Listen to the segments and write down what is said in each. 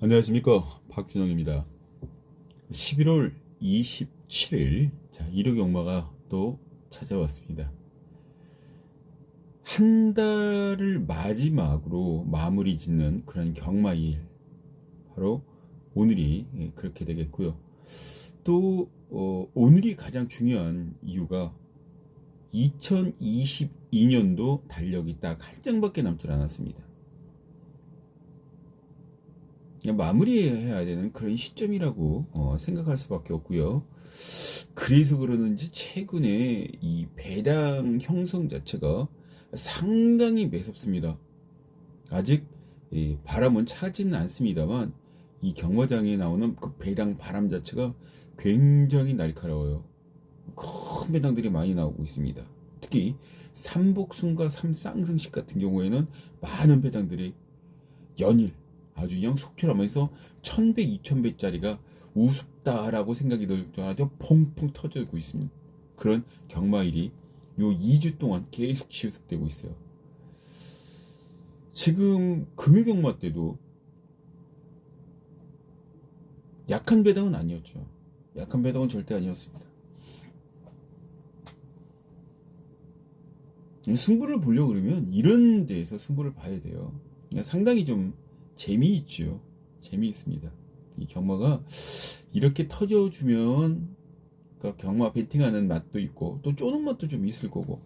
안녕하십니까, 박준영입니다. 11월 27일 일요 경마가 또 찾아왔습니다. 한 달을 마지막으로 마무리 짓는 그런 경마일, 바로 오늘이 그렇게 되겠고요. 또 오늘이 가장 중요한 이유가 2022년도 달력이 딱 한 장밖에 남지 않았습니다. 마무리해야 되는 그런 시점이라고 생각할 수밖에 없고요. 그래서 그러는지 최근에 이 배당 형성 자체가 상당히 매섭습니다. 아직 바람은 차지는 않습니다만 이 경마장에 나오는 그 배당 바람 자체가 굉장히 날카로워요. 큰 배당들이 많이 나오고 있습니다. 특히 삼복순과 삼쌍승식 같은 경우에는 많은 배당들이 연일 아주 그냥 속출하면서 1000배, 2000배짜리가 우습다라고 생각이 들 정도로 펑펑 터지고 있습니다. 그런 경마일이 요 2주 동안 계속 지속되고 있어요. 지금 금요경마 때도 약한 배당은 아니었죠. 약한 배당은 절대 아니었습니다. 승부를 보려고 그러면 이런 데에서 승부를 봐야 돼요. 상당히 좀 재미있죠. 재미있습니다. 이 경마가 이렇게 터져주면, 그러니까 경마 베팅하는 맛도 있고 또 쪼는 맛도 좀 있을 거고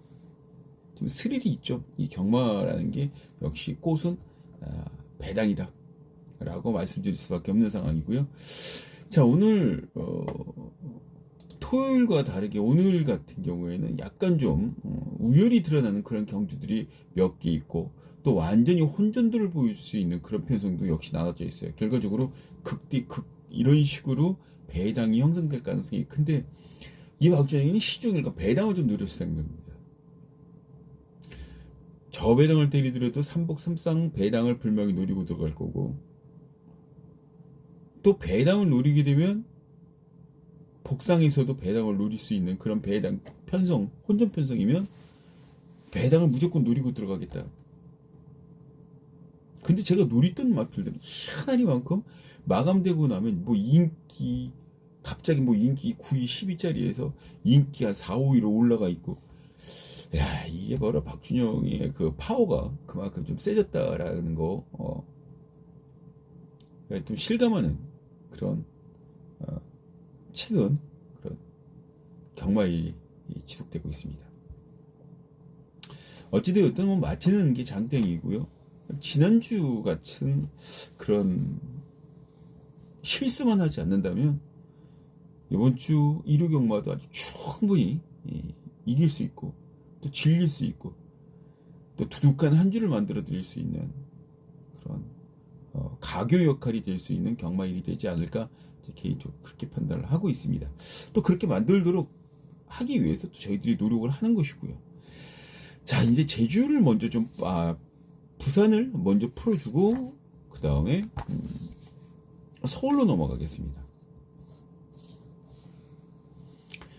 좀 스릴이 있죠. 이 경마라는 게 역시 꽃은 배당이다 라고 말씀드릴 수밖에 없는 상황이고요. 자, 오늘 토요일과 다르게 오늘 같은 경우에는 약간 좀 우열이 드러나는 그런 경주들이 몇 개 있고, 또 완전히 혼전도를 보일 수 있는 그런 편성도 역시 나눠져 있어요. 결과적으로 극 이런 식으로 배당이 형성될 가능성이 큰데, 이 박준영이 시종일관 배당을 좀 노렸다는 겁니다. 저배당을 때리더라도 삼복 삼쌍 배당을 분명히 노리고 들어갈 거고, 또 배당을 노리게 되면 복상에서도 배당을 노릴 수 있는 그런 배당 편성, 혼전 편성이면 배당을 무조건 노리고 들어가겠다. 근데 제가 노리던 마필들이 희한하니만큼 마감되고 나면 뭐 인기 갑자기 뭐 인기 9위 10위짜리에서 인기 한 4, 5위로 올라가 있고, 야, 이게 바로 박준영의 그 파워가 그만큼 좀 세졌다라는 거 좀 실감하는 그런 최근 그런 경마일이 지속되고 있습니다. 어찌되었든 뭐 마치는 게 장땡이고요. 지난주 같은 그런 실수만 하지 않는다면 이번 주 일요 경마도 아주 충분히 이길 수 있고 또 질릴 수 있고 또 두둑한 한 주를 만들어 드릴 수 있는 그런 가교 역할이 될 수 있는 경마일이 되지 않을까, 제 개인적으로 그렇게 판단을 하고 있습니다. 또 그렇게 만들도록 하기 위해서 또 저희들이 노력을 하는 것이고요. 자, 이제 제주를 먼저 좀 부산을 먼저 풀어주고 그 다음에 서울로 넘어가겠습니다.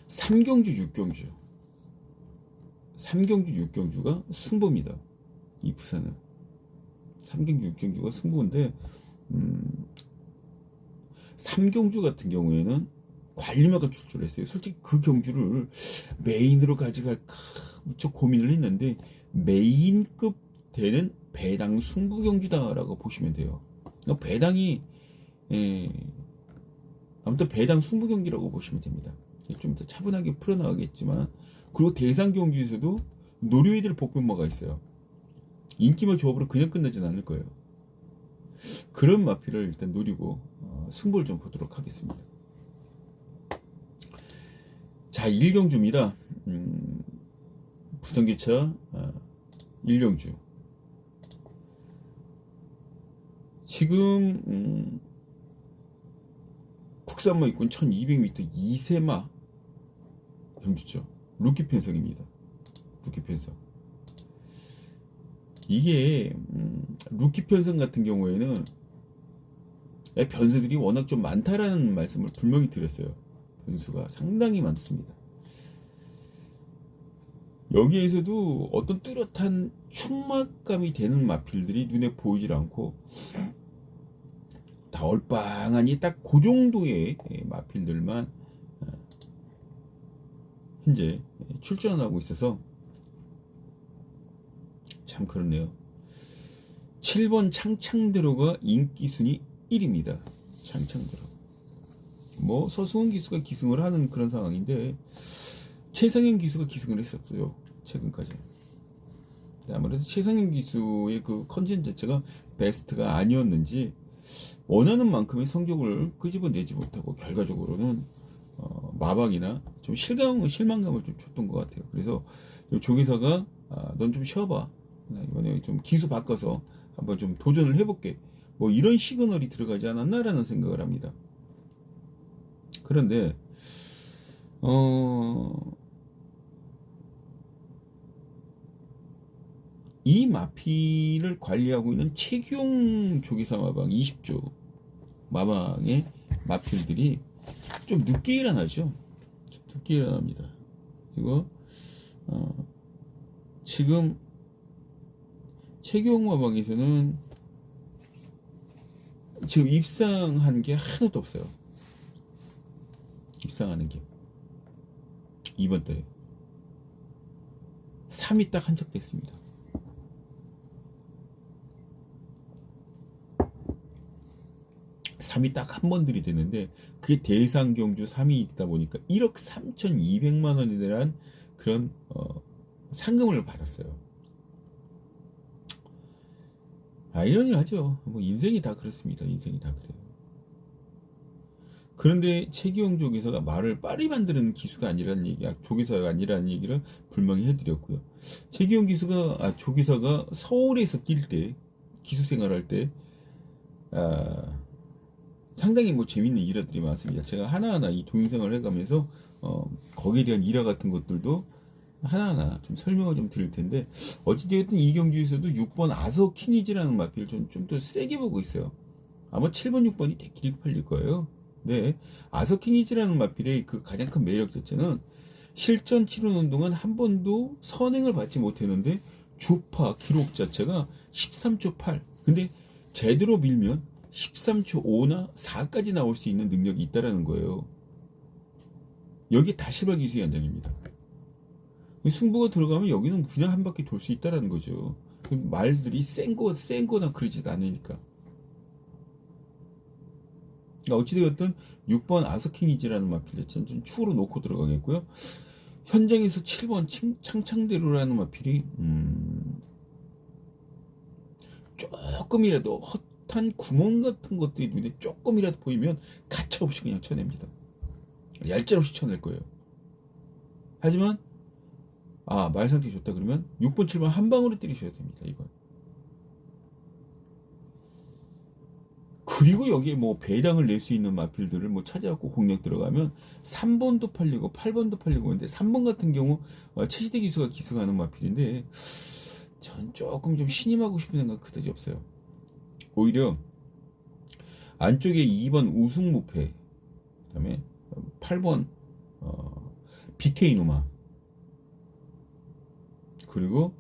3경주 6경주 3경주 6경주가 승부입니다. 이 부산은 3경주 6경주가 승부인데 3경주 같은 경우에는 관리마가 출조했어요. 솔직히 그 경주를 메인으로 가져갈까 무척 고민을 했는데 메인급 되는 배당 승부 경주다라고 보시면 돼요. 배당이 아무튼 배당 승부 경기라고 보시면 됩니다. 좀 더 차분하게 풀어나가겠지만, 그리고 대상 경주에서도 노려야 될 복병마가 있어요. 인기만 조합으로 그냥 끝나진 않을 거예요. 그런 마피를 일단 노리고 승부를 좀 보도록 하겠습니다. 자, 1경주입니다. 부산기차 1경주. 지금 국산마 입군 1200m 2세마 경주죠. 루키 편성입니다. 루키 편성. 이게 루키 편성 같은 경우에는 변수들이 워낙 좀 많다라는 말씀을 분명히 드렸어요. 변수가 상당히 많습니다. 여기에서도 어떤 뚜렷한 충막감이 되는 마필들이 눈에 보이질 않고 다 얼빵하니 딱 그 정도의 마필들만 현재 출전하고 있어서 참 그렇네요. 7번 창창대로가 인기순위 1위입니다. 창창대로. 뭐 서승훈 기수가 기승을 하는 그런 상황인데 최상현 기수가 기승을 했었어요. 최근까지. 아무래도 최상현 기수의 그 컨디션 자체가 베스트가 아니었는지 원하는 만큼의 성적을 끄집어내지 못하고 결과적으로는 마방이나 좀 실망감을 좀 줬던 것 같아요. 그래서 조기사가 넌 좀 쉬어봐. 나 이번에 좀 기수 바꿔서 한번 좀 도전을 해볼게. 뭐 이런 시그널이 들어가지 않았나라는 생각을 합니다. 그런데 이 마피를 관리하고 있는 최기용 조기사 마방 20조 마방의 마필들이 좀 늦게 일어나죠. 좀 늦게 일어납니다. 이거 지금 최기용 마방에서는 지금 입상한 게 하나도 없어요. 입상하는 게 이번 달에 3위 딱 한척됐습니다. 3위 딱 한 번 들이대는데 그게 대상경주 3위 있다 보니까 1억 3,200만 원에 대한 그런 상금을 받았어요. 아이러니하죠. 뭐 인생이 다 그렇습니다. 인생이 다 그래요. 그런데 최기용 조기사가 말을 빠르게 만드는 기수가 아니라는 얘기, 조기사가 아니라는 얘기를 분명히 해드렸고요. 최기용 조기사가 서울에서 뛸 때, 기수 생활할 때, 상당히 뭐 재밌는 일화들이 많습니다. 제가 하나하나 이 동영상을 해가면서, 거기에 대한 일화 같은 것들도 하나하나 좀 설명을 좀 드릴 텐데, 어찌되었든 이 경기에서도 6번 아서키니즈라는 마필을 좀 더 세게 보고 있어요. 아마 7번, 6번이 대끼리 팔릴 거예요. 네, 아서키니즈라는 마필의 그 가장 큰 매력 자체는 실전 치르는 동안 한 번도 선행을 받지 못했는데 주파 기록 자체가 13초 8. 근데 제대로 밀면 13초 5나 4까지 나올 수 있는 능력이 있다라는 거예요. 여기 다 실발 기수 연장입니다. 승부가 들어가면 여기는 그냥 한 바퀴 돌 수 있다라는 거죠. 말들이 센거나 그러지도 않으니까. 그러니까 어찌되었든 6번 아서킹이지라는 마필 자체는 좀 추후로 놓고 들어가겠고요. 현장에서 7번 창창대로라는 마필이 조금이라도 헛한 구멍 같은 것들이 눈에 조금이라도 보이면 가차없이 그냥 쳐냅니다. 얄짤없이 쳐낼 거예요. 하지만 말 상태 좋다 그러면 6번 7번 한 방으로 때리셔야 됩니다. 이건. 그리고 여기에 뭐 배당을 낼 수 있는 마필들을 뭐 찾아갖고 공략 들어가면 3번도 팔리고 8번도 팔리고 근데 3번 같은 경우 최시대 기수가 기승하는 마필인데 전 조금 좀 신임하고 싶은 생각 그다지 없어요. 오히려 안쪽에 2번 우승무패 그다음에 8번 BK 누마 그리고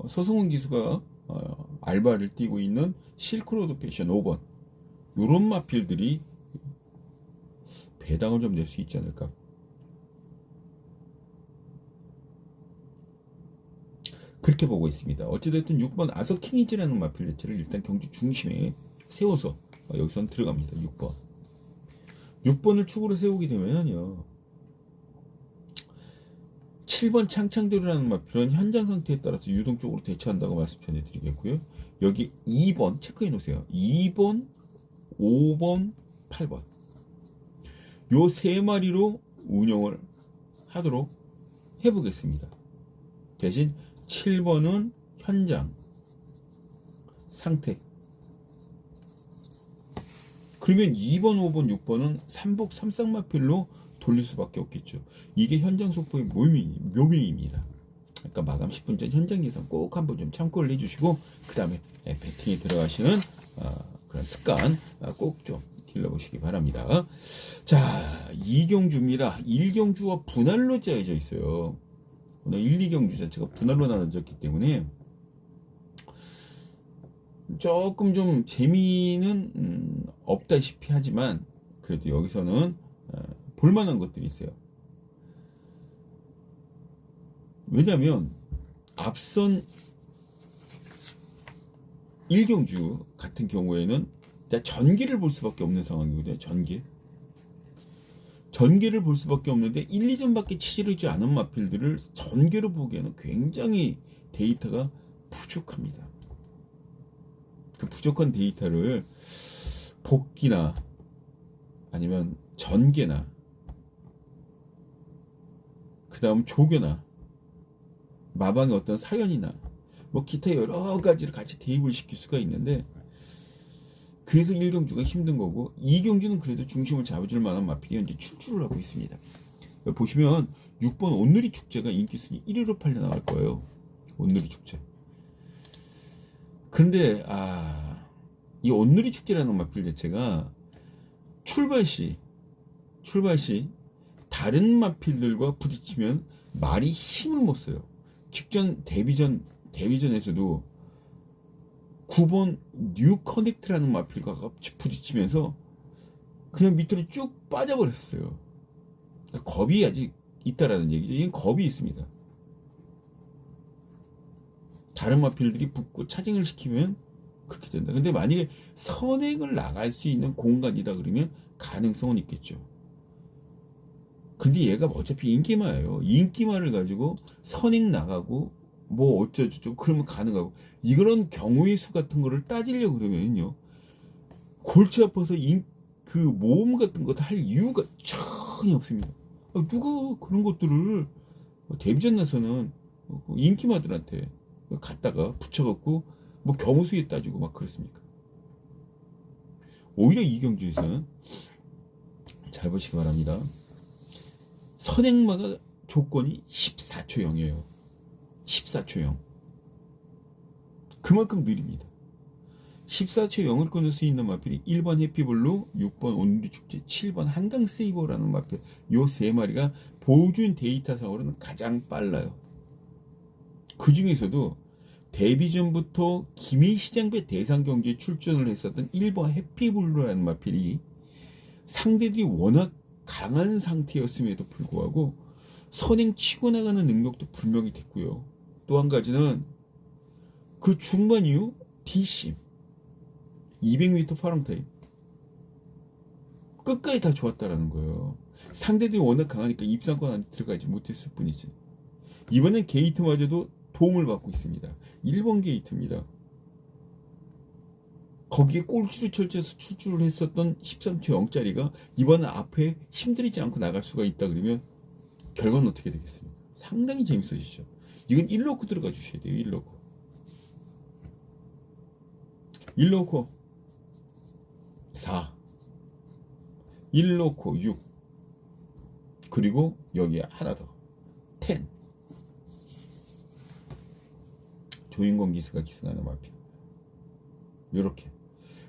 서승훈 기수가 알바를 뛰고 있는 실크로드 패션 5번 요런 마필들이 배당을 좀 낼 수 있지 않을까. 그렇게 보고 있습니다. 어찌됐든 6번 아서킹이지라는 마필 자체를 일단 경주 중심에 세워서 여기선 들어갑니다. 6번. 6번을 축으로 세우게 되면요. 7번 창창대로라는 마필은 현장 상태에 따라서 유동적으로 대처한다고 말씀 전해드리겠고요. 여기 2번 체크해 놓으세요. 2번 5번, 8번 요 세 마리로 운영을 하도록 해보겠습니다. 대신 7번은 현장 상태 그러면 2번, 5번, 6번은 삼복 삼쌍마필로 돌릴 수밖에 없겠죠. 이게 현장 속보의 묘미입니다. 그러니까 마감 10분 전 현장 예상 꼭 한번 좀 참고를 해주시고 그 다음에 배팅에 들어가시는 그런 습관 꼭 좀 길러보시기 바랍니다. 자, 2경주입니다. 1경주와 분할로 짜여져 있어요. 오늘 1, 2경주 자체가 분할로 나눠졌기 때문에 조금 좀 재미는 없다시피 하지만 그래도 여기서는 볼만한 것들이 있어요. 왜냐하면 앞선 1경주 같은 경우에는 전기를 볼 수밖에 없는 상황이거든요. 전기를 볼 수밖에 없는데 1, 2점밖에 치지르지 않은 마필들을 전개로 보기에는 굉장히 데이터가 부족합니다. 그 부족한 데이터를 복기나 아니면 전개나 그 다음 조교나 마방의 어떤 사연이나 뭐 기타 여러 가지를 같이 대입을 시킬 수가 있는데 그래서 1경주가 힘든 거고 2경주는 그래도 중심을 잡아줄 만한 마필이 현재 출주를 하고 있습니다. 보시면 6번 온누리 축제가 인기순위 1위로 팔려 나갈 거예요. 온누리 축제. 그런데 이 온누리 축제라는 마필 자체가 출발 시 다른 마필들과 부딪히면 말이 힘을 못 써요. 직전 데뷔전에서도 9번 뉴 커넥트라는 마필과 부딪히면서 그냥 밑으로 쭉 빠져버렸어요. 그러니까 겁이 아직 있다라는 얘기죠. 이건 겁이 있습니다. 다른 마필들이 붙고 차징을 시키면 그렇게 된다. 근데 만약에 선행을 나갈 수 있는 공간이다 그러면 가능성은 있겠죠. 근데 얘가 어차피 인기마예요. 인기마를 가지고 선행 나가고 뭐 어쩌죠 그러면 가능하고 이런 경우의 수 같은 거를 따지려고 그러면요 골치 아파서 그 모험 같은 거 할 이유가 전혀 없습니다. 누가 그런 것들을 데뷔전 나서는 인기마들한테 갖다가 붙여갖고 뭐 경우수에 따지고 막 그렇습니까? 오히려 이경주에서는 잘 보시기 바랍니다. 선행마가 조건이 14초 0이에요. 14초 0. 그만큼 느립니다. 14초 0을 끊을 수 있는 마필이 1번 해피블루, 6번 온누리축제, 7번 한강세이버라는 마필 요 세 마리가 보여준 데이터상으로는 가장 빨라요. 그 중에서도 데뷔 전부터 김해시장배 대상경기에 출전을 했었던 1번 해피블루라는 마필이 상대들이 워낙 강한 상태였음에도 불구하고 선행 치고 나가는 능력도 분명히 됐고요. 또 한 가지는 그 중반 이후 D심 200m 파랑타임 끝까지 다 좋았다라는 거예요. 상대들이 워낙 강하니까 입상권 안에 들어가지 못했을 뿐이지. 이번엔 게이트마저도 도움을 받고 있습니다. 1번 게이트입니다. 거기에 꼴찌로 철저해서 출주를 했었던 13초 0짜리가 이번엔 앞에 힘들이지 않고 나갈 수가 있다 그러면 결과는 어떻게 되겠습니까? 상당히 재밌어지죠. 이건 1로코 들어가 주셔야 돼요. 1로코 4 1로코 6 그리고 여기에 하나 더 10 조인공 기수가 기승하는 마필 요렇게.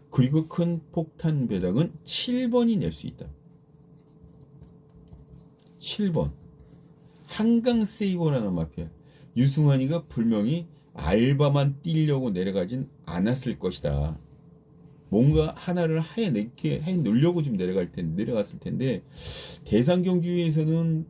그리고 큰 폭탄 배당은 7번이 낼 수 있다. 7번 한강세이버라는 마필 유승환이가 분명히 알바만 뛰려고 내려가진 않았을 것이다. 뭔가 하나를 해놓으려고 좀 내려갔을 텐데 대상경주에서는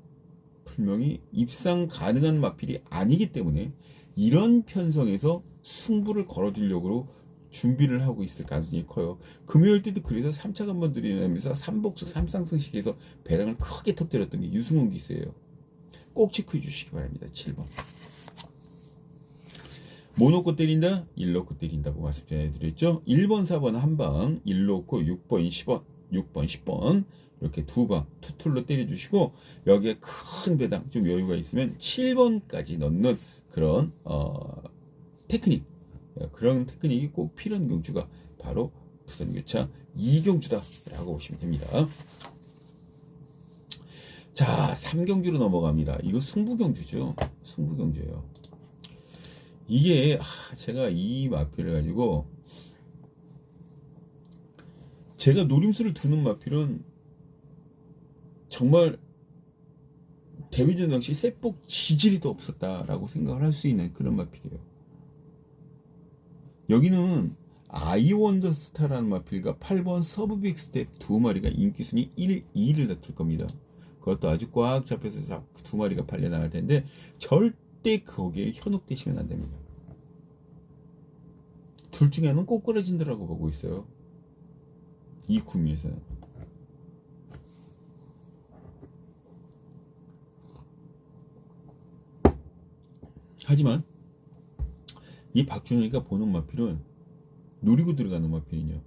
분명히 입상 가능한 마필이 아니기 때문에 이런 편성에서 승부를 걸어주려고 준비를 하고 있을 가능성이 커요. 금요일 때도 그래서 3차 간번들이 나면서 3복수 3상승식에서 배당을 크게 터뜨렸던 게 유승훈 기수예요. 꼭 체크해 주시기 바랍니다. 7번 모노코 때린다 1로코 때린다고 말씀 전해드렸죠. 1번 4번 한방 1로코 6번 10번 6번 10번 이렇게 두방 투툴로 때려주시고 여기에 큰 배당 좀 여유가 있으면 7번까지 넣는 그런 테크닉 그런 테크닉이 꼭 필요한 경주가 바로 부산교차 2경주다 라고 보시면 됩니다. 자 3경주로 넘어갑니다. 이거 승부경주죠. 승부경주예요. 이게 제가 이 마필을 가지고 제가 노림수를 두는 마필은 정말 데뷔전 당시 셋복 지질이 더 없었다라고 생각을 할 수 있는 그런 마필이에요. 여기는 아이원더스타라는 마필과 8번 서브빅스텝 두 마리가 인기순위 1, 2위를 다툴 겁니다. 그것도 아주 꽉 잡혀서 두 마리가 팔려나갈 텐데 절대 거기에 현혹되시면 안 됩니다. 둘 중에 하나는 꼭 끊어진다라고 보고 있어요. 이 구미에서는. 하지만 이 박준영이가 보는 마필은 노리고 들어가는 마필이냐,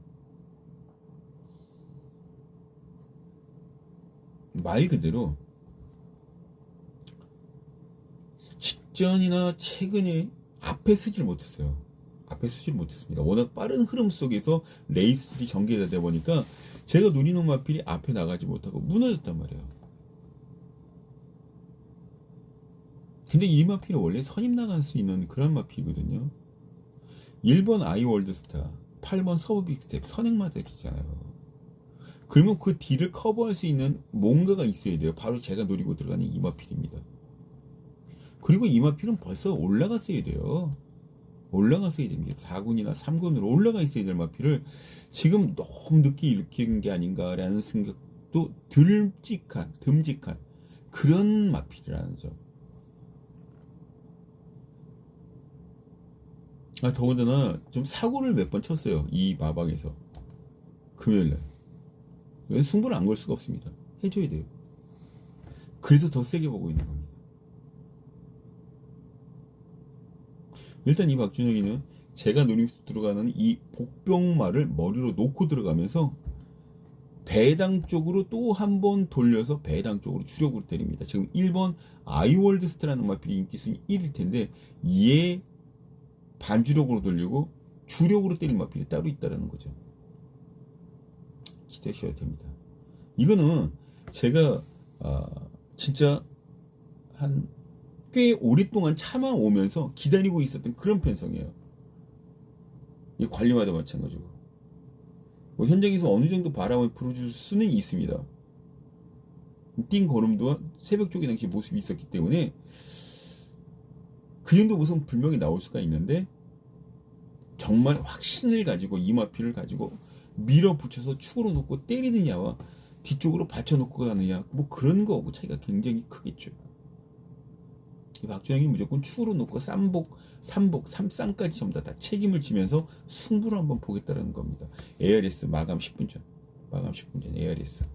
말 그대로 직전이나 최근에 앞에 서질 못했어요. 앞에 서질 못했습니다. 워낙 빠른 흐름 속에서 레이스들이 전개되다 보니까 제가 노리는 마필이 앞에 나가지 못하고 무너졌단 말이에요. 근데 이 마필은 원래 선임 나갈 수 있는 그런 마필이거든요. 1번 아이월드스타, 8번 서브빅스텝 선행 마필이잖아요. 그러면 그 뒤를 커버할 수 있는 뭔가가 있어야 돼요. 바로 제가 노리고 들어가는 이 마필입니다. 그리고 이 마필은 벌써 올라갔어야 돼요. 올라갔어야 됩니다. 4군이나 3군으로 올라가 있어야 될 마필을 지금 너무 늦게 일으킨 게 아닌가라는 생각도 듬직한 그런 마필이라는 점. 더군다나 좀 사고를 몇 번 쳤어요. 이 마방에서. 금요일날. 이건 승부를 안 걸 수가 없습니다. 해줘야 돼요. 그래서 더 세게 보고 있는 겁니다. 일단 이 박준영이는 제가 노리고 들어가는 이 복병말을 머리로 놓고 들어가면서 배당 쪽으로 또 한 번 돌려서 배당 쪽으로 주력으로 때립니다. 지금 1번 아이월드스타라는 마필이 인기순위 1일 텐데 얘 반주력으로 돌리고 주력으로 때린 마필이 따로 있다는 거죠. 기대하셔야 됩니다. 이거는 제가 진짜 한 꽤 오랫동안 참아오면서 기다리고 있었던 그런 편성이에요. 이 관리마다 마찬가지고. 뭐 현장에서 어느 정도 바람을 불어줄 수는 있습니다. 띵 걸음도 새벽 쪽에 당시 모습이 있었기 때문에 그 정도 모습은 분명히 나올 수가 있는데 정말 확신을 가지고 이마피를 가지고 밀어붙여서 축으로 놓고 때리느냐와 뒤쪽으로 받쳐놓고 가느냐 뭐 그런 거하고 차이가 굉장히 크겠죠. 이 박준영이 무조건 축으로 놓고 삼복, 삼쌍까지 전부 다 책임을 지면서 승부를 한번 보겠다는 겁니다. ARS 마감 10분 전. 마감 10분 전 ARS.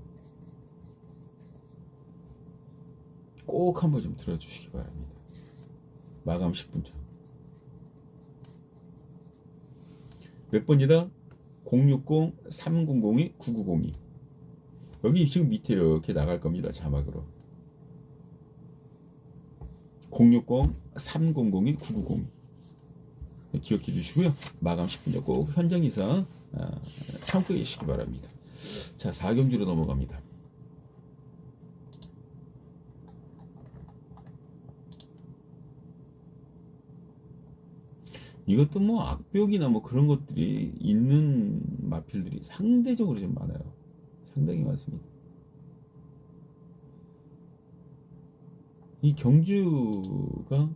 꼭 한번 좀 들어주시기 바랍니다. 마감 10분 전. 몇 번이다? 060-300-9902. 여기 지금 밑에 이렇게 나갈 겁니다. 자막으로. 060-300-9902. 기억해 주시고요. 마감 10분 전 꼭 현장 이상 참고 계시기 바랍니다. 자, 4경주로 넘어갑니다. 이것도 뭐 악벽이나 뭐 그런 것들이 있는 마필들이 상대적으로 좀 많아요. 상당히 많습니다. 이 경주가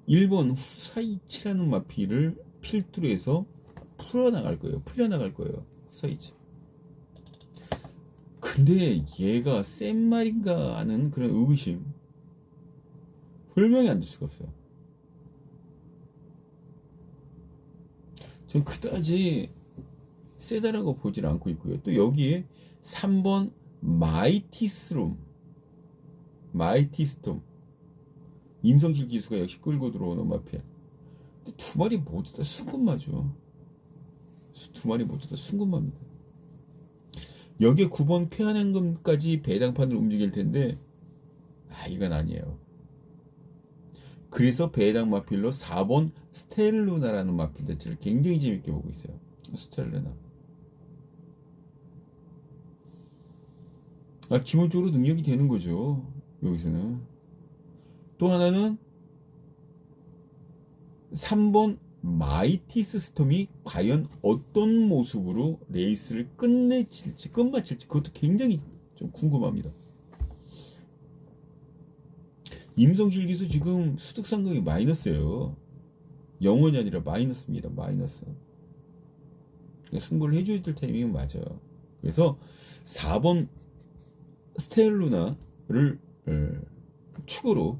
1번 후사이치라는 마필을 필두로 해서 풀려나갈 거예요. 후사이치. 근데 얘가 센 말인가 하는 그런 의구심 설명이 안 될 수가 없어요. 전 그다지 세다라고 보질 않고 있고요. 또 여기에 3번 마이티스톰 임성실 기수가 역시 끌고 들어오는 마필. 근데 두 마리 모두 다 순금마죠. 두 마리 모두 다 순금마입니다. 여기에 9번 쾌한행금까지 배당판을 움직일 텐데 이건 아니에요. 그래서 배당 마필로 4번 스텔루나라는 마필 자체를 굉장히 재밌게 보고 있어요. 스텔루나. 기본적으로 능력이 되는 거죠. 여기서는. 또 하나는 3번 마이티스 스톰이 과연 어떤 모습으로 레이스를 끝마칠지 그것도 굉장히 좀 궁금합니다. 임성실 기수 지금 수득상금이 마이너스예요. 영원이 아니라 마이너스입니다. 마이너스. 그러니까 승부를 해줘야 될 타이밍은 맞아요. 그래서 4번 스텔루나를 축으로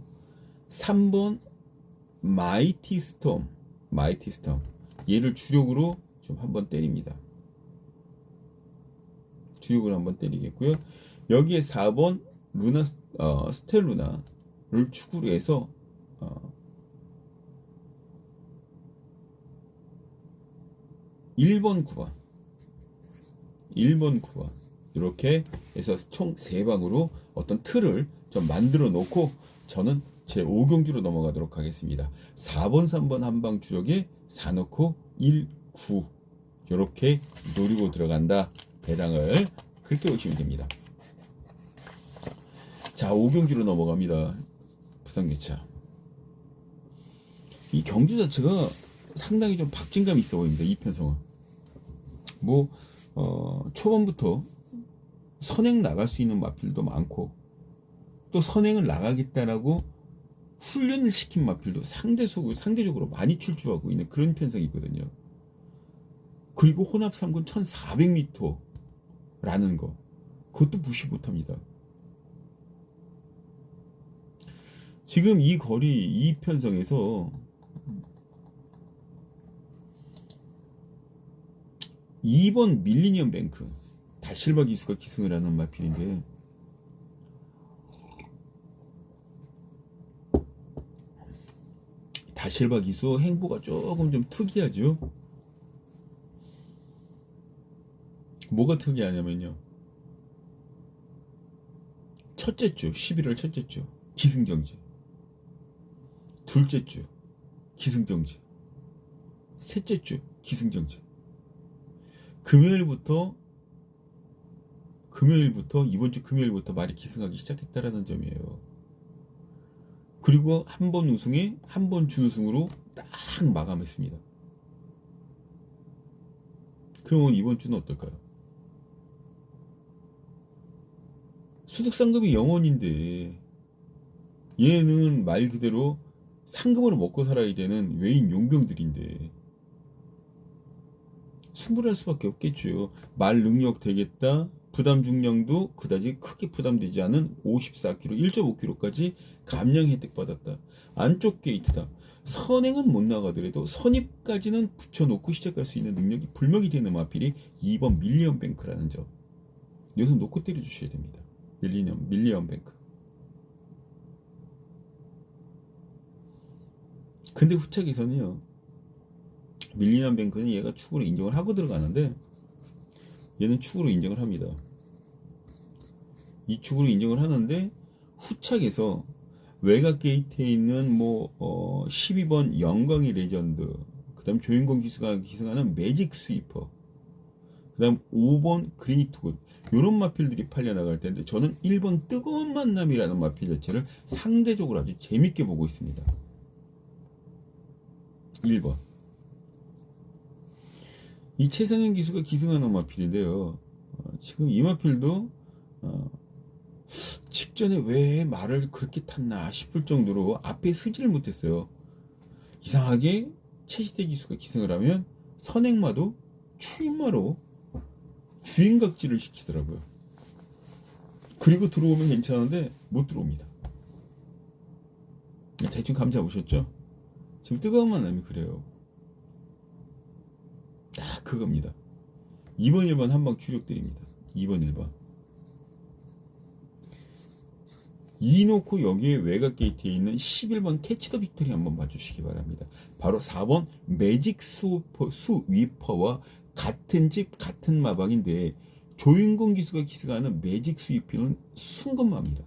3번 마이티 스톰 얘를 주력으로 좀 한번 때립니다. 주력으로 한번 때리겠고요. 여기에 4번 스텔루나를 축으로 해서 1번, 9번 이렇게 해서 총 3방으로 어떤 틀을 좀 만들어 놓고 저는 제 5경주로 넘어가도록 하겠습니다. 4번, 3번 한방 주력에 4 넣고 1, 9 이렇게 노리고 들어간다. 배당을 그렇게 보시면 됩니다. 자, 5경주로 넘어갑니다. 부산개차. 이 경주 자체가 상당히 좀 박진감이 있어 보입니다. 이 편성은. 초반부터 선행 나갈 수 있는 마필도 많고, 또 선행을 나가겠다라고 훈련을 시킨 마필도 상대적으로 많이 출주하고 있는 그런 편성이 있거든요. 그리고 혼합 3군 1400m라는 거, 그것도 무시 못합니다. 지금 이 거리, 이 편성에서 2번 밀리니엄 뱅크, 다실바 기수가 기승을 하는 마필인데, 다실바 기수 행보가 조금 좀 특이하죠. 뭐가 특이하냐면요, 첫째 주 11월 첫째 주 기승정지, 둘째 주 기승정지, 셋째 주 기승정지, 금요일부터 이번 주 금요일부터 말이 기승하기 시작했다라는 점이에요. 그리고 한 번 우승에 한 번 준우승으로 딱 마감했습니다. 그러면 이번 주는 어떨까요? 수득상금이 영원인데 얘는 말 그대로 상금으로 먹고 살아야 되는 외인 용병들인데 승부를 할 수밖에 없겠죠. 말 능력 되겠다. 부담 중량도 그다지 크게 부담되지 않은 54kg, 1.5kg까지 감량 혜택 받았다. 안쪽 게이트다. 선행은 못 나가더라도 선입까지는 붙여놓고 시작할 수 있는 능력이 불명이 되는 마필이 2번 밀리언 뱅크라는 점. 여기서 놓고 때려주셔야 됩니다. 밀리언 뱅크. 근데 후착에서는요, 밀리언 뱅크는 얘가 축으로 인정을 하고 들어가는데 얘는 축으로 인정을 합니다. 이 축으로 인정을 하는데 후착에서 외곽 게이트에 있는 12번 영광의 레전드, 그 다음 조인공 기수가 기승하는 매직 스위퍼, 그 다음 5번 그레이트 굿, 요런 마필들이 팔려나갈 텐데 저는 1번 뜨거운 만남이라는 마필 자체를 상대적으로 아주 재밌게 보고 있습니다. 1번. 이 최상현 기수가 기승하는 마필인데요. 지금 이 마필도 직전에 왜 말을 그렇게 탔나 싶을 정도로 앞에 서지를 못했어요. 이상하게 최시대 기수가 기승을 하면 선행마도 추임마로 주행각지를 시키더라고요. 그리고 들어오면 괜찮은데 못 들어옵니다. 대충 감 잡으셨죠? 지금 뜨거운 만남이 그래요. 딱 그겁니다. 2번 1번 한방 추력드립니다. 2번 1번 이 놓고 여기에 외곽 게이트에 있는 11번 캐치 더 빅토리 한번 봐주시기 바랍니다. 바로 4번 매직 스위퍼와 같은 집 같은 마방인데 조인공 기수가 기승하는 매직 스위퍼는 순금마입니다.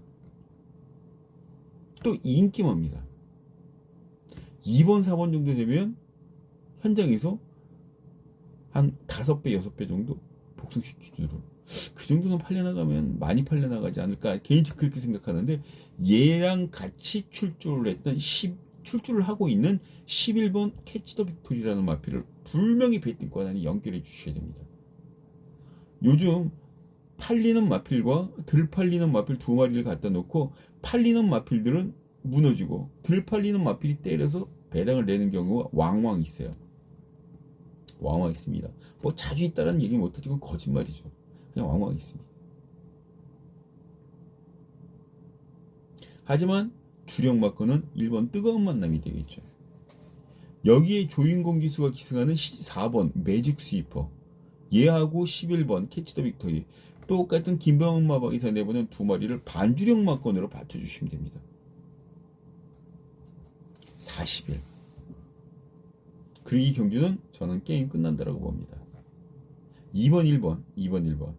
또 인기마입니다. 2번 4번 정도 되면 현장에서 한 5배 6배 정도 복수시키도록, 그 정도는 팔려나가면 많이 팔려나가지 않을까 개인적으로 그렇게 생각하는데, 얘랑 같이 출주를 하고 있는 11번 캐치 더 빅토리라는 마필을 분명히 배팅권안에 연결해 주셔야 됩니다. 요즘 팔리는 마필과 덜 팔리는 마필 두 마리를 갖다 놓고 팔리는 마필들은 무너지고 덜 팔리는 마필이 때려서 배당을 내는 경우가 왕왕 있어요. 왕왕 있습니다. 뭐 자주 있다는 얘기 못하지만 거짓말이죠. 그냥 왕왕 있습니다. 하지만 주력 마커는 1번 뜨거운 만남이 되겠죠. 여기에 조인공 기수가 기승하는 4번 매직 스위퍼, 얘하고 11번 캐치 더 빅토리, 똑같은 김병훈 마박에서 내보낸 두 마리를 반주력 마건으로 받쳐주시면 됩니다. 40일. 그리고 이 경주는 저는 게임 끝난다라고 봅니다. 2번 1번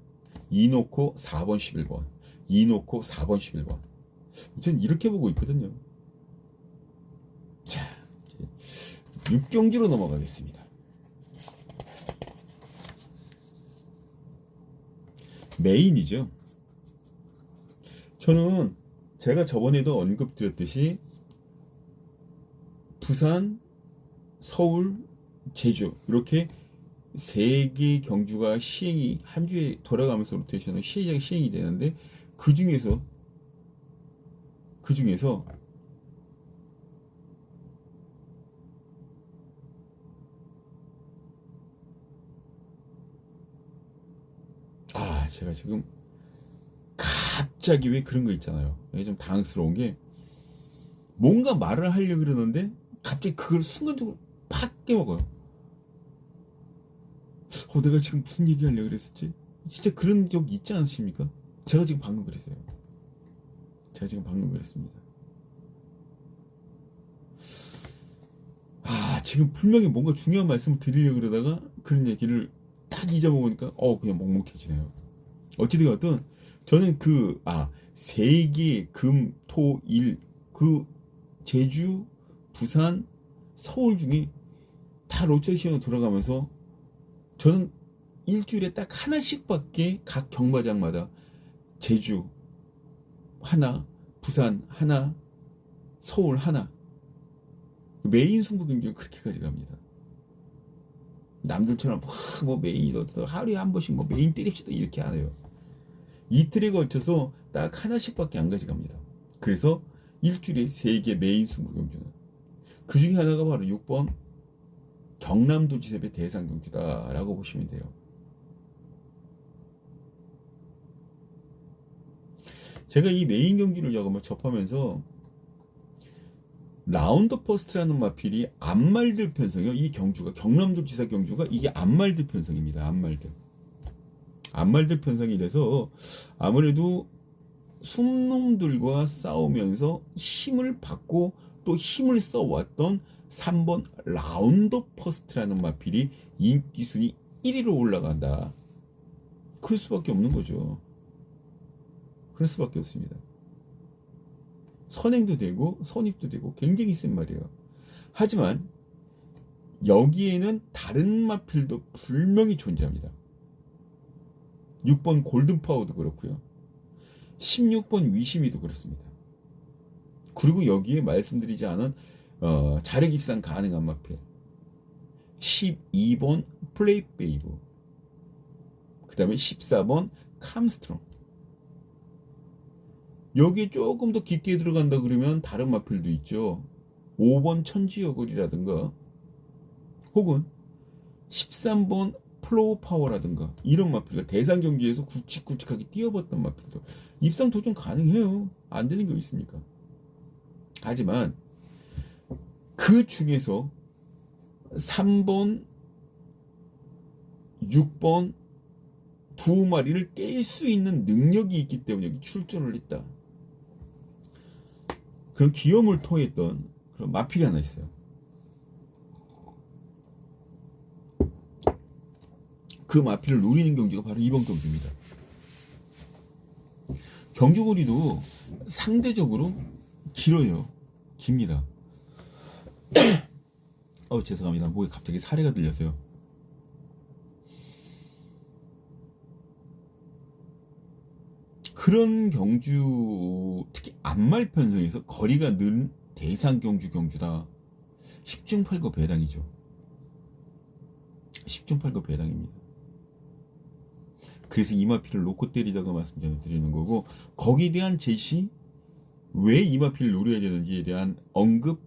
2 놓고 4번 11번 2 놓고 4번 11번. 전 이렇게 보고 있거든요. 자, 이제 6경주로 넘어가겠습니다. 메인이죠. 저는 제가 저번에도 언급드렸듯이 부산, 서울, 제주 이렇게 3개 경주가 시행이 한 주에 돌아가면서 로테이션은 시행이 되는데 그 중에서 제가 지금 갑자기 왜 그런 거 있잖아요. 이게 좀 당황스러운 게 뭔가 말을 하려고 그러는데 갑자기 그걸 순간적으로 팍 깨먹어요. 내가 지금 무슨 얘기 하려고 그랬었지? 진짜 그런 적 있지 않으십니까? 제가 지금 방금 그랬어요. 지금 분명히 뭔가 중요한 말씀을 드리려고 그러다가 그런 얘기를 딱 잊어먹으니까 그냥 먹먹해지네요. 어찌되었든 저는 세계 금, 토, 일 그 제주, 부산, 서울 중에 다 로테이션으로 돌아가면서 저는 일주일에 딱 하나씩밖에 각 경마장마다 제주 하나, 부산 하나, 서울 하나 메인 승부 경기를 그렇게까지 갑니다. 남들처럼 뭐 메인 하루에 한 번씩 뭐 메인 때립시다 이렇게 안 해요. 이틀에 걸쳐서 딱 하나씩밖에 안 가져갑니다. 그래서 일주일에 3개 메인 승부 경주는 그 중에 하나가 바로 6번 경남도지사배 대상 경주다라고 보시면 돼요. 제가 이 메인 경주를 접하면서 라운드 퍼스트라는 마필이 암말들 편성이요. 이 경주가 경남도지사 경주가 이게 암말들 편성입니다. 암말들 편성이라서 아무래도 숨놈들과 싸우면서 힘을 받고 또 힘을 써왔던 3번 라운드 퍼스트라는 마필이 인기순위 1위로 올라간다. 그럴 수밖에 없는 거죠. 그럴 수밖에 없습니다. 선행도 되고 선입도 되고 굉장히 센 말이에요. 하지만 여기에는 다른 마필도 분명히 존재합니다. 6번 골든파워도 그렇고요. 16번 위시미도 그렇습니다. 그리고 여기에 말씀드리지 않은 자력 입상 가능한 마필 12번 플레이베이브, 그 다음에 14번 캄스트롱. 여기에 조금 더 깊게 들어간다 그러면 다른 마필도 있죠. 5번 천지여걸이라든가 혹은 13번 플로우 파워라든가 이런 마필들 대상 경기에서 굵직굵직하게 뛰어봤던 마필들 입상 도전 가능해요. 안 되는 게 있습니까? 하지만 그 중에서 3번 6번 두 마리를 깰 수 있는 능력이 있기 때문에 여기 출전을 했다. 그런 기염을 토했던 그런 마필이 하나 있어요. 그 마필을 노리는 경주가 바로 이번 경주입니다. 경주거리도 상대적으로 길어요. 깁니다. 죄송합니다. 목에 갑자기 사례가 들려서요. 그런 경주, 특히 암말 편성에서 거리가 는 대상 경주다. 10중 8구 배당이죠. 10중 8구 배당입니다. 그래서 이마피를 놓고 때리자고 말씀드리는 거고, 거기에 대한 제시, 왜 이마피를 노려야 되는지에 대한 언급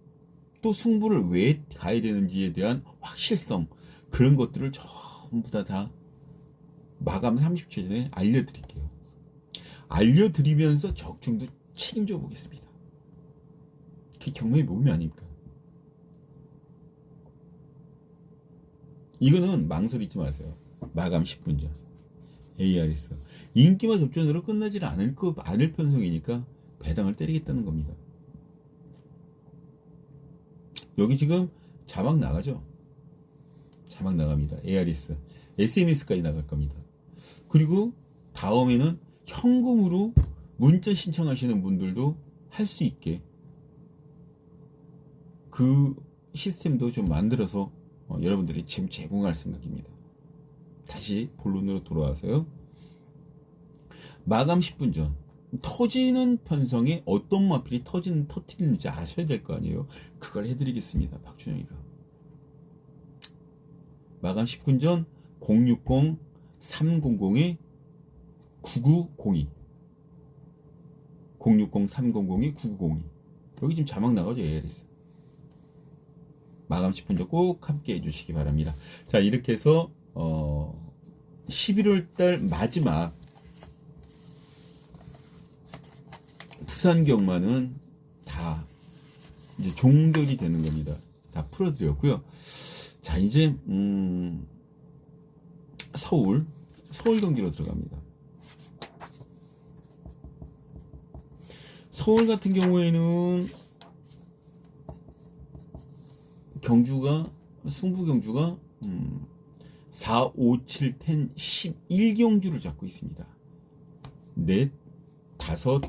또 승부를 왜 가야 되는지에 대한 확실성, 그런 것들을 전부 다 마감 30초 전에 알려드릴게요. 알려드리면서 적중도 책임져 보겠습니다. 그게 경매의 묘미 아닙니까? 이거는 망설이지 마세요. 마감 10분 전. ARS. 인기와 접전으로 끝나질 않을 편성이니까 배당을 때리겠다는 겁니다. 여기 지금 자막 나가죠? 자막 나갑니다. ARS. SMS까지 나갈 겁니다. 그리고 다음에는 현금으로 문자 신청하시는 분들도 할 수 있게 그 시스템도 좀 만들어서 여러분들이 지금 제공할 생각입니다. 다시 본론으로 돌아와서요. 마감 10분 전 터지는 편성에 어떤 마필이 터뜨리는지 아셔야 될 거 아니에요. 그걸 해드리겠습니다. 박준영이가. 마감 10분 전 060-300-9902 060-300-9902 여기 지금 자막 나가죠. ARS. 마감 10분 전 꼭 함께 해주시기 바랍니다. 자, 이렇게 해서 11월달 마지막 부산 경마는 다 이제 종결이 되는 겁니다. 다 풀어드렸고요. 자, 이제 서울 경기로 들어갑니다. 서울 같은 경우에는 승부 경주가 4, 5, 7, 10, 11경주를 잡고 있습니다. 넷, 다섯,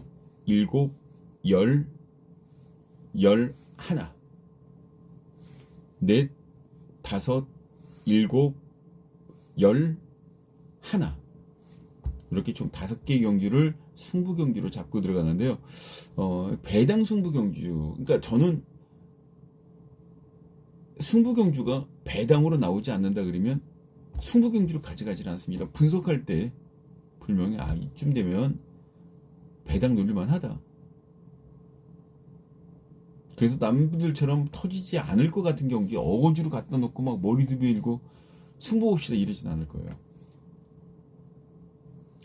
일곱, 열 하나. 넷, 다섯, 일곱, 열 하나. 이렇게 총 5개 경주를 승부 경주로 잡고 들어가는데요. 배당 승부 경주. 그러니까 저는 승부 경주가 배당으로 나오지 않는다 그러면 승부 경주로 가져가지 않습니다. 분석할 때 분명히 이쯤 되면 배당 놀릴만 하다. 그래서 남들처럼 터지지 않을 것 같은 경주에 어거지로 갖다 놓고 막 머리도 베일고 승부 봅시다 이러진 않을 거예요.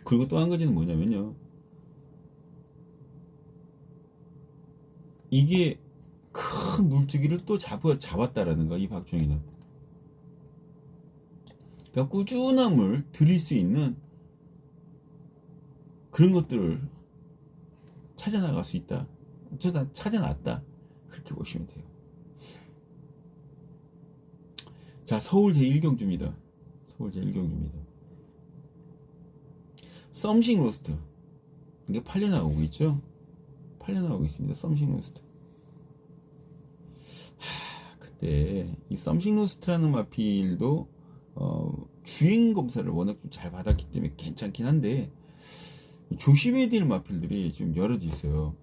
그리고 또 한 가지는 뭐냐면요. 이게 큰 물주기를 또 잡았다라는 거야, 이 박종희는. 그러니까 꾸준함을 드릴 수 있는 그런 것들을 찾아나갈 수 있다. 찾아놨다. 그렇게 보시면 돼요. 자, 서울 제1경주입니다. 서울 제1경주입니다. 썸씽 로스트. 이게 팔려나오고 있죠? 팔려나오고 있습니다. 썸씽 로스트. 그때 이 썸씽 로스트라는 마필도 주행 검사를 워낙 좀 잘 받았기 때문에 괜찮긴 한데 조심해야 될 마필들이 좀 여럿 있어요.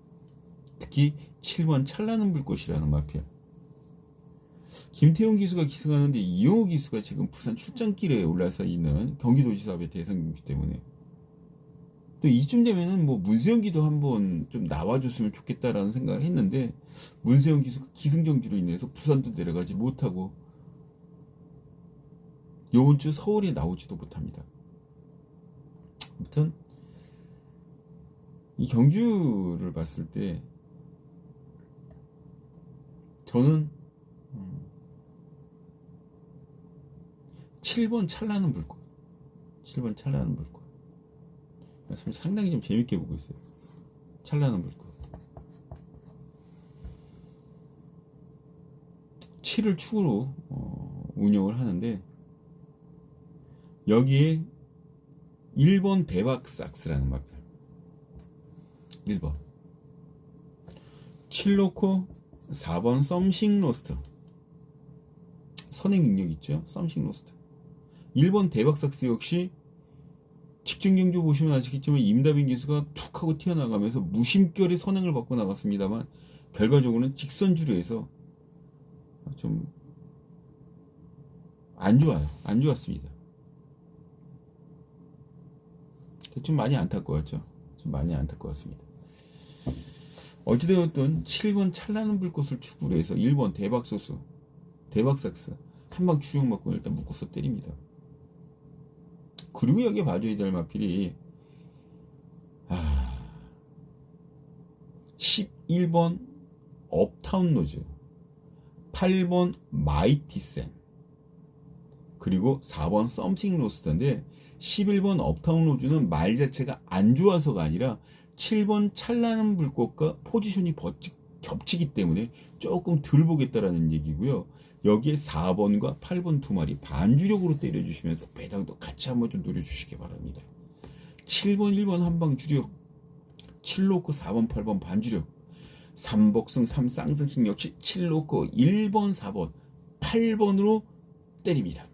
특히 7번 찬란한 불꽃이라는 마필. 김태훈 기수가 기승하는데 이용호 기수가 지금 부산 출장길에 올라서 있는 경기도지사 앞에 대선 경주 때문에 또 이쯤 되면은 뭐 문세영 기도 한번 좀 나와줬으면 좋겠다라는 생각을 했는데 문세영 기수가 기승전주로 인해서 부산도 내려가지 못하고 요번 주 서울에 나오지도 못합니다. 아무튼 이 경주를 봤을 때 저는 7번 찬란한 불꽃 7번 찬란한 불꽃 상당히 좀 재밌게 보고 있어요. 찬란한 불꽃 7을 축으로 운영을 하는데 여기에 1번 대박삭스라는 마필 1번 7 놓고 4번 썸씽 로스트 선행 능력 있죠. 썸씽 로스트 1번 대박삭스 역시 직전 경주 보시면 아시겠지만 임다빈 기수가 툭 하고 튀어나가면서 무심결에 선행을 받고 나갔습니다만 결과적으로는 직선주로해서 좀 안 좋아요. 안 좋았습니다. 좀 많이 안타까웠죠. 좀 많이 안타까웠습니다. 어찌되었든 7번 찬란한 불꽃을 축으로 해서 1번 대박소수, 대박삭스 한방 추격맞고 일단 묶어서 때립니다. 그리고 여기에 봐줘야 될 마필이 11번 업타운 로즈, 8번 마이티센, 그리고 4번 썸씽 로스터인데 11번 업타운 로즈는 말 자체가 안 좋아서가 아니라 7번 찬란한 불꽃과 포지션이 겹치기 때문에 조금 덜 보겠다라는 얘기고요. 여기에 4번과 8번 두 마리 반주력으로 때려주시면서 배당도 같이 한번 좀 노려주시기 바랍니다. 7번 1번 한방 주력, 7로코 4번 8번 반주력, 3복승 3쌍승식 역시 7로코 1번 4번 8번으로 때립니다.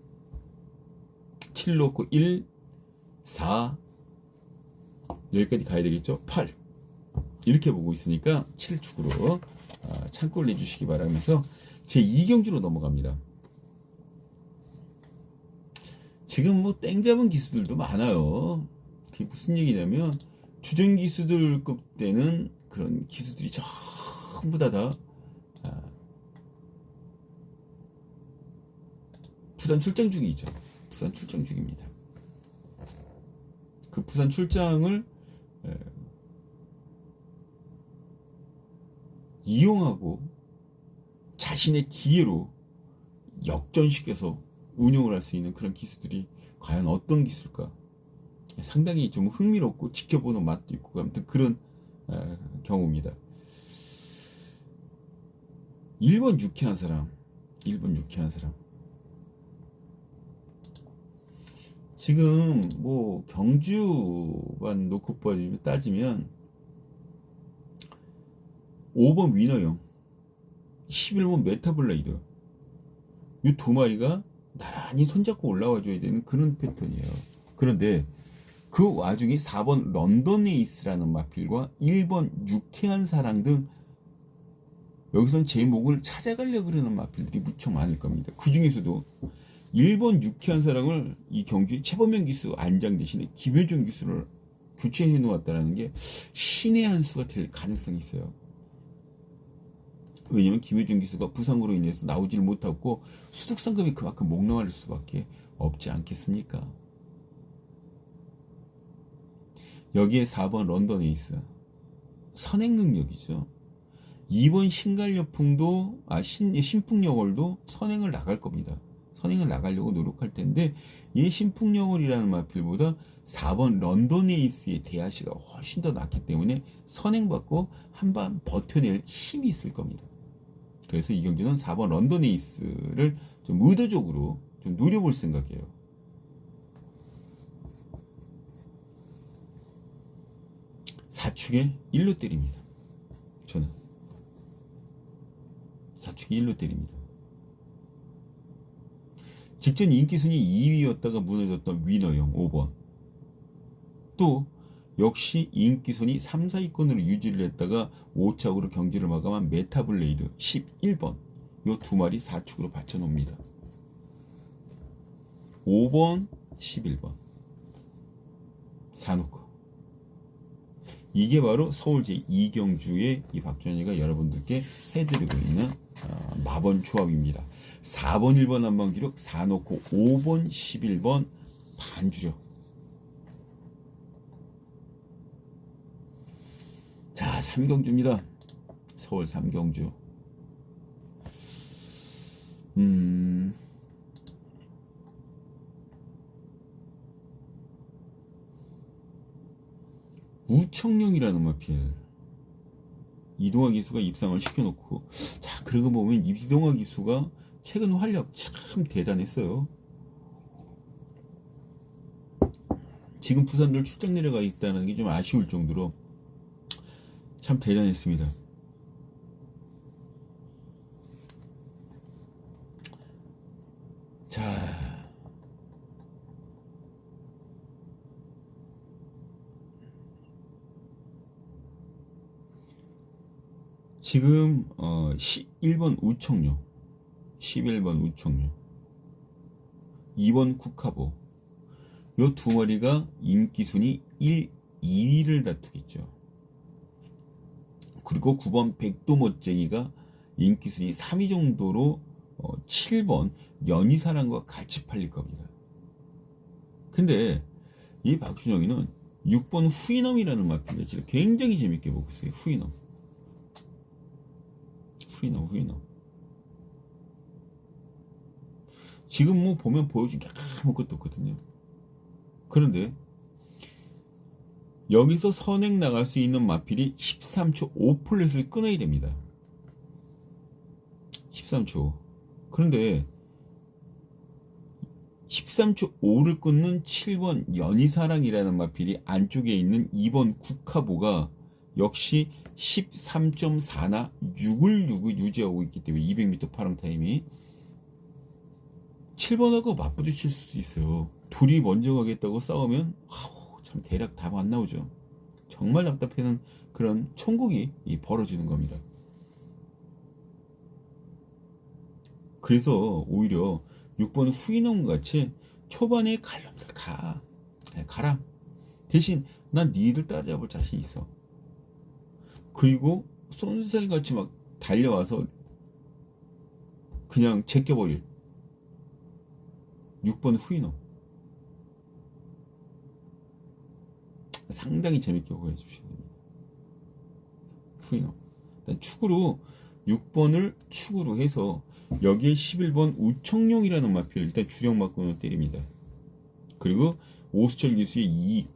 7로코 1 4 여기까지 가야 되겠죠. 8 이렇게 보고 있으니까 7축으로 참고를 해주시기 바라면서 제 2경주로 넘어갑니다. 지금 뭐 땡잡은 기수들도 많아요. 그게 무슨 얘기냐면 주전 기수들급 되는 그런 기수들이 전부 다 부산 출장 중이죠. 부산 출장 중입니다. 그 부산 출장을 이용하고 자신의 기회로 역전시켜서 운영을 할 수 있는 그런 기수들이 과연 어떤 기술까? 상당히 좀 흥미롭고 지켜보는 맛도 있고 아무튼 그런 경우입니다. 1번 유쾌한 사람, 1번 유쾌한 사람. 지금 뭐 경주만 놓고 따지면 5번 위너형, 11번 메타블레이드 이 두 마리가 나란히 손잡고 올라와줘야 되는 그런 패턴이에요. 그런데 그 와중에 4번 런던 에이스라는 마필과 1번 유쾌한 사랑 등 여기선 제 목을 찾아가려고 그러는 마필들이 무척 많을 겁니다. 그 중에서도 1번 유쾌한 사랑을 이 경주에 최범명 기수 안장 대신에 김효준 기수를 교체해 놓았다는 게 신의 한 수가 될 가능성이 있어요. 왜냐면 김효준 기수가 부상으로 인해서 나오질 못하고 수득상금이 그만큼 목 넘어갈 수밖에 없지 않겠습니까? 여기에 4번 런던 에이스 선행 능력이죠. 2번 신갈여풍도 신풍여월도 선행을 나갈 겁니다. 선행을 나가려고 노력할 텐데 이 신풍여월이라는 마필보다 4번 런던 에이스의 대하시가 훨씬 더 낫기 때문에 선행받고 한번 버텨낼 힘이 있을 겁니다. 그래서 이 경기는 4번 런던 에이스를 좀 의도적으로 좀 노려볼 생각이에요. 사축에 1로 때립니다. 저는 사축에 1로 때립니다. 직전 인기순위 2위였다가 무너졌던 위너형 5번, 또 역시 인기순위 3, 4위권으로 유지를 했다가 5착으로 경기를 마감한 메타블레이드 11번 이 두 마리 4축으로 받쳐놓습니다. 5번 11번 사놓고 이게 바로 서울 제2경주의 이 박준희가 여러분들께 해드리고 있는 마번 조합입니다. 4번 1번 한방주력 4놓고 5번 11번 반주력. 자, 3경주입니다. 서울 3경주. 우청룡이라는 마필 이동화 기수가 입상을 시켜놓고, 자, 그러고 보면 이동화 기수가 최근 활약 참 대단했어요. 지금 부산을 출장 내려가 있다는 게 좀 아쉬울 정도로 참 대단했습니다. 자, 지금 1번 우청룡, 11번 우청룡, 2번 국카보 요 두 마리가 인기순위 1, 2위를 다투겠죠. 그리고 9번 백도멋쟁이가 인기순위 3위 정도로 7번 연희사랑과 같이 팔릴 겁니다. 근데 이 박준영이는 6번 후이넘이라는 마필 자체를 굉장히 재밌게 보고 있어요. 후이넘. 지금 뭐 보면 보여준 게 아무것도 없거든요. 그런데 여기서 선행 나갈 수 있는 마필이 13초 5플랫을 끊어야 됩니다. 13초. 그런데 13초 5를 끊는 7번 연희사랑이라는 마필이 안쪽에 있는 2번 국카보가 역시 13.4나 6을 유지하고 있기 때문에 200m 파랑 타임이 7번하고 맞부딪힐 수도 있어요. 둘이 먼저 가겠다고 싸우면 참 대략 답 안 나오죠. 정말 답답해는 그런 천국이 벌어지는 겁니다. 그래서 오히려 6번 후이넘 같이 초반에 갈 놈들 가라. 대신 난 니들 따라잡을 자신 있어. 그리고 쏜살같이 막 달려와서 그냥 제껴버릴 6번 후이넘. 상당히 재밌게 보여주셔야 됩니다. 후이넘. 일단 축으로 6번을 축으로 해서 여기에 11번 우청룡이라는 마필 일단 주력 맞고는 때립니다. 그리고 오수철 기수의 2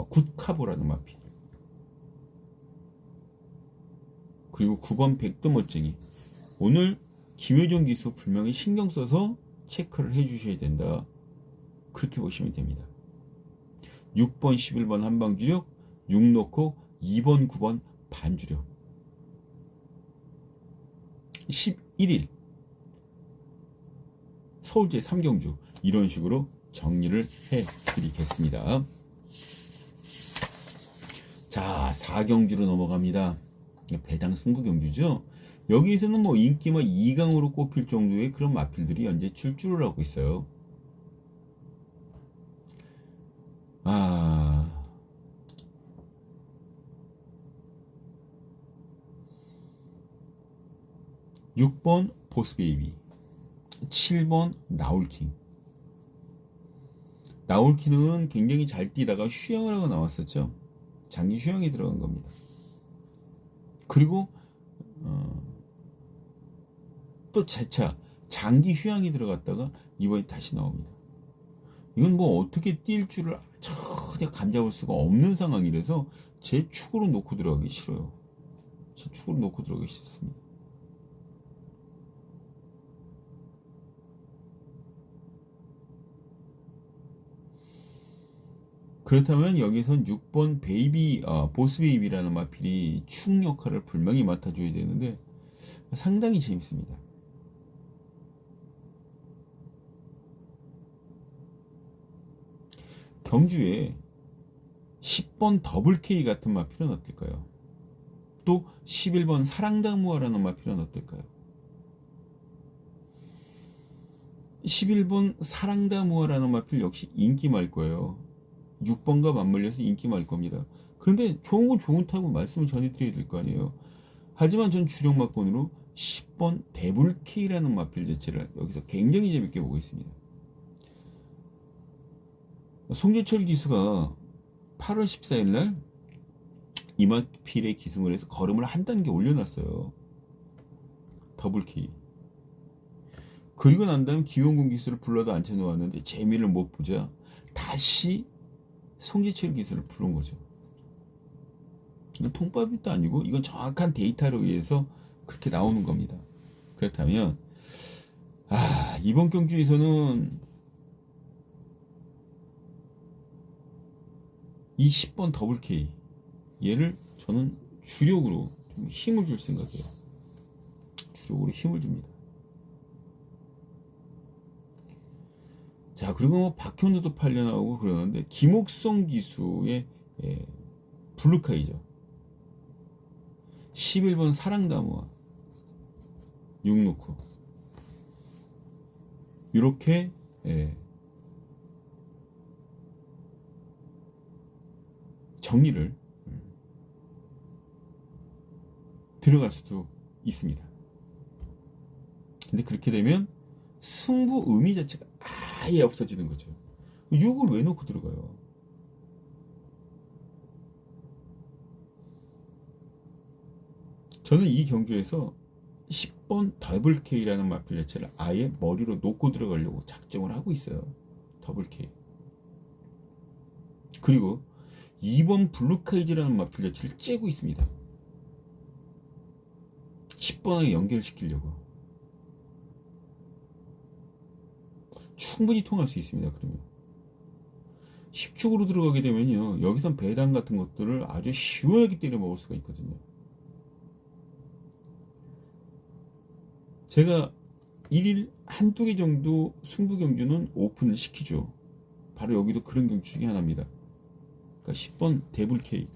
굿카보라는 마필. 그리고 9번 백도멋쟁이. 오늘 김효정 기수 분명히 신경 써서 체크를 해주셔야 된다. 그렇게 보시면 됩니다. 6번 11번 한방주력 6 놓고 2번 9번 반주력 11일 서울제 3경주 이런 식으로 정리를 해드리겠습니다. 자 4경주로 넘어갑니다. 배당 승부경주죠. 여기에서는 뭐 인기만 2강으로 꼽힐 정도의 그런 마필들이 현재 출주를 하고 있어요. 6번 보스베이비, 7번 나울킹. 나울킹은 굉장히 잘 뛰다가 휴양을 하고 나왔었죠. 장기 휴양에 들어간 겁니다. 그리고 또 재차 장기 휴양에 들어갔다가 이번에 다시 나옵니다. 이건 뭐 어떻게 뛸 줄을 전혀 감잡을 수가 없는 상황이라서 제 축으로 놓고 들어가기 싫어요. 제 축으로 놓고 들어가기 싫습니다. 그렇다면 여기선 6번 보스베이비라는 마필이 축 역할을 분명히 맡아줘야 되는데 상당히 재밌습니다. 경주에 10번 더블 K 같은 마필은 어떨까요? 또 11번 사랑다무아라는 마필은 어떨까요? 11번 사랑다무아라는 마필 역시 인기 말 거예요. 6번과 맞물려서 인기 말 겁니다. 그런데 좋은 건 좋다고 말씀을 전해드려야 될 거 아니에요. 하지만 전 주력 막건으로 10번 데블 K라는 마필 자체를 여기서 굉장히 재밌게 보고 있습니다. 송재철 기수가 8월 14일 날 이 마필에 기승을 해서 걸음을 한 단계 올려놨어요. 더블 K. 그리고 난 다음 김용군 기수를 불러도 앉혀놓았는데 재미를 못 보자 다시 송재철 기수를 부른 거죠. 이건 통밥도 아니고 이건 정확한 데이터로 의해서 그렇게 나오는 겁니다. 그렇다면 이번 경주에서는 이 10번 더블 K 얘를 저는 주력으로 좀 힘을 줄 생각이에요. 주력으로 힘을 줍니다. 자, 그리고 뭐 박현우도 팔려나오고 그러는데 김옥성 기수의 블루카이죠. 11번 사랑다무아 6 놓고 이렇게 정리를 들어갈 수도 있습니다. 근데 그렇게 되면 승부 의미 자체가 아예 없어지는 거죠. 6을 왜 놓고 들어가요? 저는 이 경주에서 10번 더블 K라는 마필 자체를 아예 머리로 놓고 들어가려고 작정을 하고 있어요. 더블 K. 그리고 2번 블루카이즈라는 마필 자체를 째고 있습니다. 10번하게 연결시키려고. 충분히 통할 수 있습니다. 그러면 10축으로 들어가게 되면요, 여기선 배당 같은 것들을 아주 시원하게 때려 먹을 수가 있거든요. 제가 1일 한두 개 정도 승부 경주는 오픈을 시키죠. 바로 여기도 그런 경주 중에 하나입니다. 그러니까 10번 데블 K.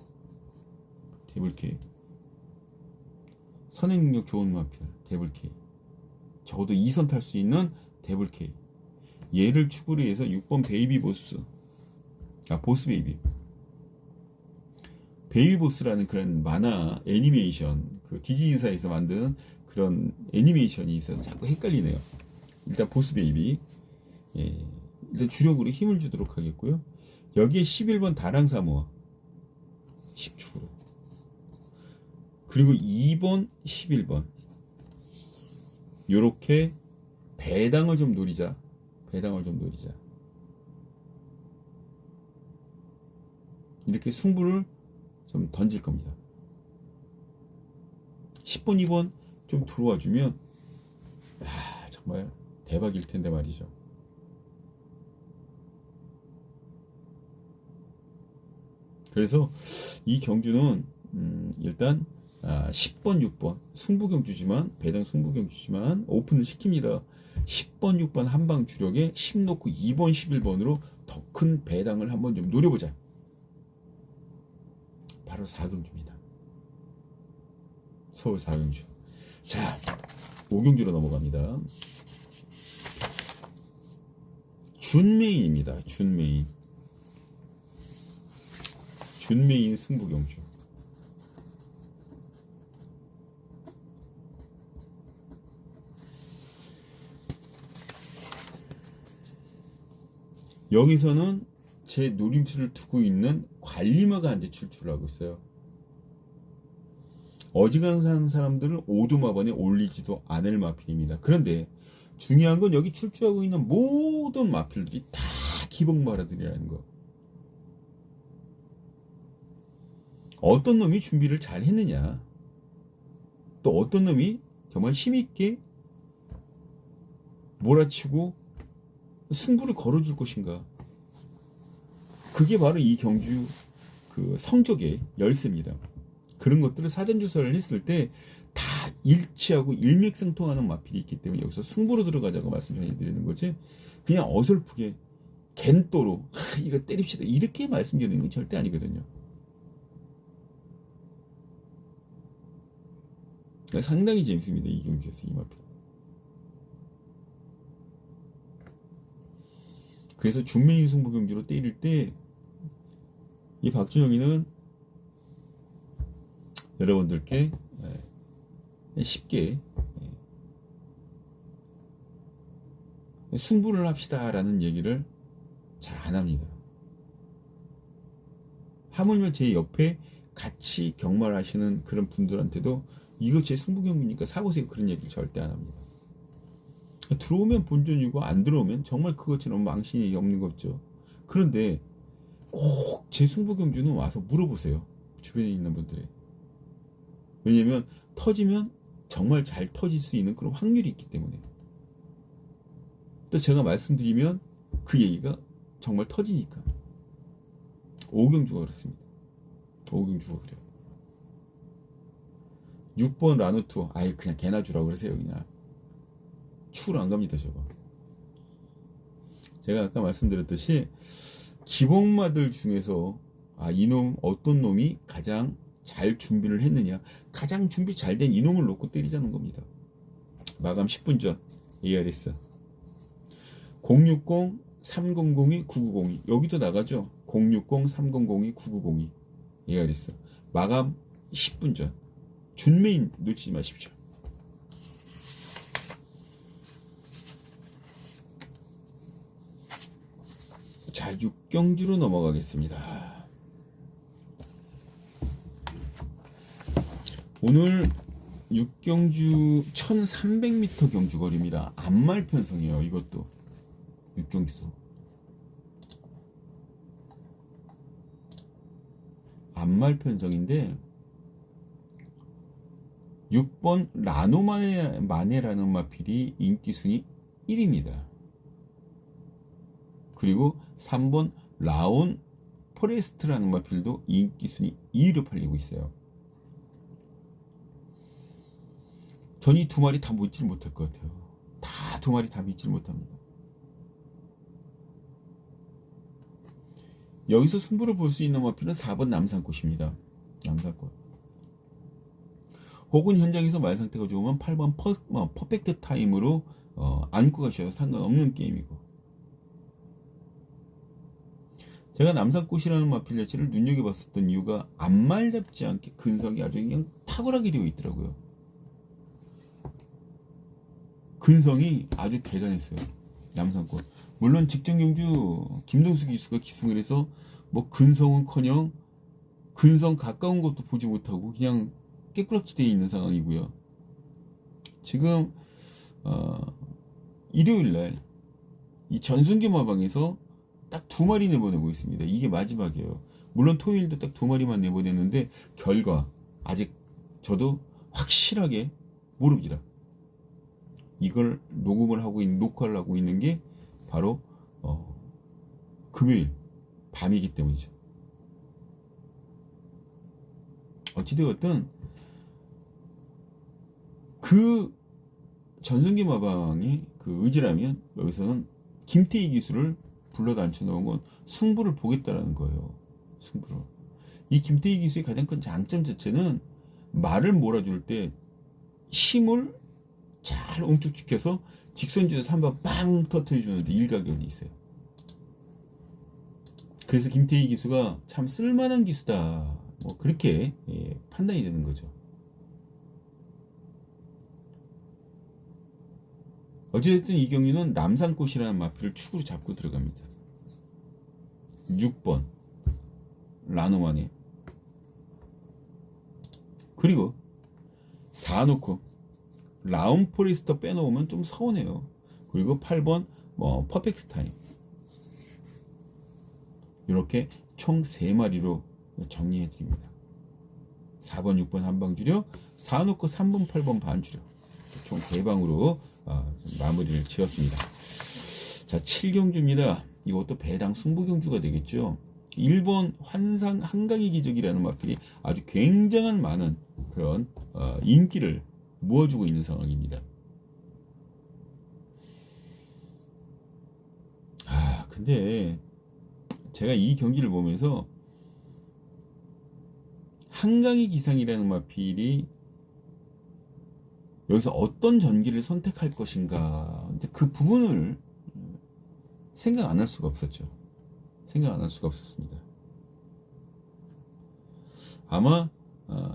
선행 능력 좋은 마필 데블 K. 적어도 2선 탈 수 있는 데블 K. 얘를 축으로 해서 6번 베이비 보스. 보스 베이비. 베이비 보스라는 그런 만화 애니메이션, 그 디즈니사에서 만든 그런 애니메이션이 있어서 자꾸 헷갈리네요. 일단 보스 베이비. 일단 주력으로 힘을 주도록 하겠고요. 여기에 11번 다랑 사모아 10축으로. 그리고 2번 11번 요렇게 배당을 좀 노리자. 이렇게 승부를 좀 던질 겁니다. 10번 2번 좀 들어와 주면 정말 대박일 텐데 말이죠. 그래서 이 경주는 일단 10번 6번 승부경주지만 배당 승부경주지만 오픈을 시킵니다. 10번 6번 한방 주력에 10 놓고 2번 11번으로 더 큰 배당을 한번 좀 노려보자. 바로 4경주입니다. 서울 4경주. 자, 5경주로 넘어갑니다. 준메인입니다. 준메인 승부경주. 여기서는 제 노림수를 두고 있는 관리마가 한테 출출을 하고 있어요. 어지간한 사람들을 오두마번에 올리지도 않을 마필입니다. 그런데 중요한 건 여기 출주하고 있는 모든 마필들이 다 기복마라들이라는 거. 어떤 놈이 준비를 잘 했느냐, 또 어떤 놈이 정말 힘있게 몰아치고 승부를 걸어줄 것인가. 그게 바로 이 경주 그 성적의 열쇠입니다. 그런 것들을 사전조사를 했을 때 다 일치하고 일맥상통하는 마필이 있기 때문에 여기서 승부로 들어가자고 말씀 전해드리는 거지, 그냥 어설프게 겐또로 이거 때립시다 이렇게 말씀드리는 건 절대 아니거든요. 그러니까 상당히 재밌습니다. 이 경주에서 이 마필. 그래서 준메인 승부 경주로 때릴 때 이 박준영이는 여러분들께 쉽게 승부를 합시다라는 얘기를 잘 안 합니다. 하물며 제 옆에 같이 경말하시는 그런 분들한테도 이거 제 승부 경기니까 사보세요 그런 얘기를 절대 안 합니다. 들어오면 본전이고 안 들어오면 정말 그것처럼 망신이 없는 거 없죠. 그런데 꼭 제 승부 경주는 와서 물어보세요. 주변에 있는 분들이. 왜냐면 터지면 정말 잘 터질 수 있는 그런 확률이 있기 때문에. 또 제가 말씀드리면 그 얘기가 정말 터지니까. 오경주가 그렇습니다. 오경주가 그래요. 6번 라노투어 아예 그냥 개나 주라고 그러세요. 그냥 추로 안 갑니다. 저거. 제가 아까 말씀드렸듯이 기복마들 중에서 이놈 어떤 놈이 가장 잘 준비를 했느냐, 가장 준비 잘 된 이놈을 놓고 때리자는 겁니다. 마감 10분 전 ARS 060 300이 9902 여기도 나가죠. 060 300이 9902 ARS 마감 10분 전 준메인 놓치지 마십시오. 자, 육경주로 넘어가겠습니다. 오늘 육경주 1300m 경주거리입니다. 안말 편성이에요. 이것도 육경주도 안말 편성인데 6번 라노마네라는 마필이 인기순위 1위입니다. 그리고 3번 라온 포레스트라는 마필도 인기순위 2위로 팔리고 있어요. 전 이 두 마리 다 믿지를 못할 것 같아요. 다 두 마리 다 믿지를 못합니다. 여기서 승부를 볼 수 있는 마필은 4번 남산꽃입니다. 남산꽃. 혹은 현장에서 말 상태가 좋으면 8번 퍼펙트 타임으로 안고 가셔도 상관없는 게임이고, 제가 남산꽃이라는 마필 자체를 눈여겨봤었던 이유가 안말 잡지 않게 근성이 아주 그냥 탁월하게 되어 있더라고요. 근성이 아주 대단했어요. 남산꽃. 물론 직전 경주 김동수 기수가 기승을 해서 뭐 근성은커녕 근성 가까운 것도 보지 못하고 그냥 깨꾸락지대에 있는 상황이고요. 지금 일요일날 이 전순기 마방에서 딱 두 마리 내보내고 있습니다. 이게 마지막이에요. 물론 토요일도 딱 두 마리만 내보냈는데 결과 아직 저도 확실하게 모릅니다. 이걸 녹화를 하고 있는 게 바로 금요일 밤이기 때문이죠. 어찌되었든 그 전승기 마방이 그 의지라면 여기서는 김태희 기수를 불러다 앉혀놓은 건 승부를 보겠다라는 거예요. 승부를. 이 김태희 기수의 가장 큰 장점 자체는 말을 몰아줄 때 힘을 잘 엉쭉죽해서 직선주에서 한번 빵 터트려주는데 일가견이 있어요. 그래서 김태희 기수가 참 쓸만한 기수다, 뭐 그렇게 판단이 되는 거죠. 어찌됐든 이 경기는 남산꽃이라는 마필을 축으로 잡고 들어갑니다. 6번 라노마네, 그리고 4놓고 라운 포레스터 빼놓으면 좀 서운해요. 그리고 8번 퍼펙트 타임. 이렇게 총 3마리로 정리해드립니다. 4번, 6번 한방주력, 4놓고 3번, 8번 반주력, 총 3방으로 마무리를 지었습니다. 자, 7경주입니다. 이것도 배당 승부경주가 되겠죠. 1번 환상 한강의 기적이라는 마필이 아주 굉장한 많은 그런 인기를 모아주고 있는 상황입니다. 근데 제가 이 경기를 보면서 한강의 기상이라는 마필이 여기서 어떤 전기를 선택할 것인가, 근데 그 부분을 생각 안 할 수가 없었죠. 생각 안 할 수가 없었습니다. 아마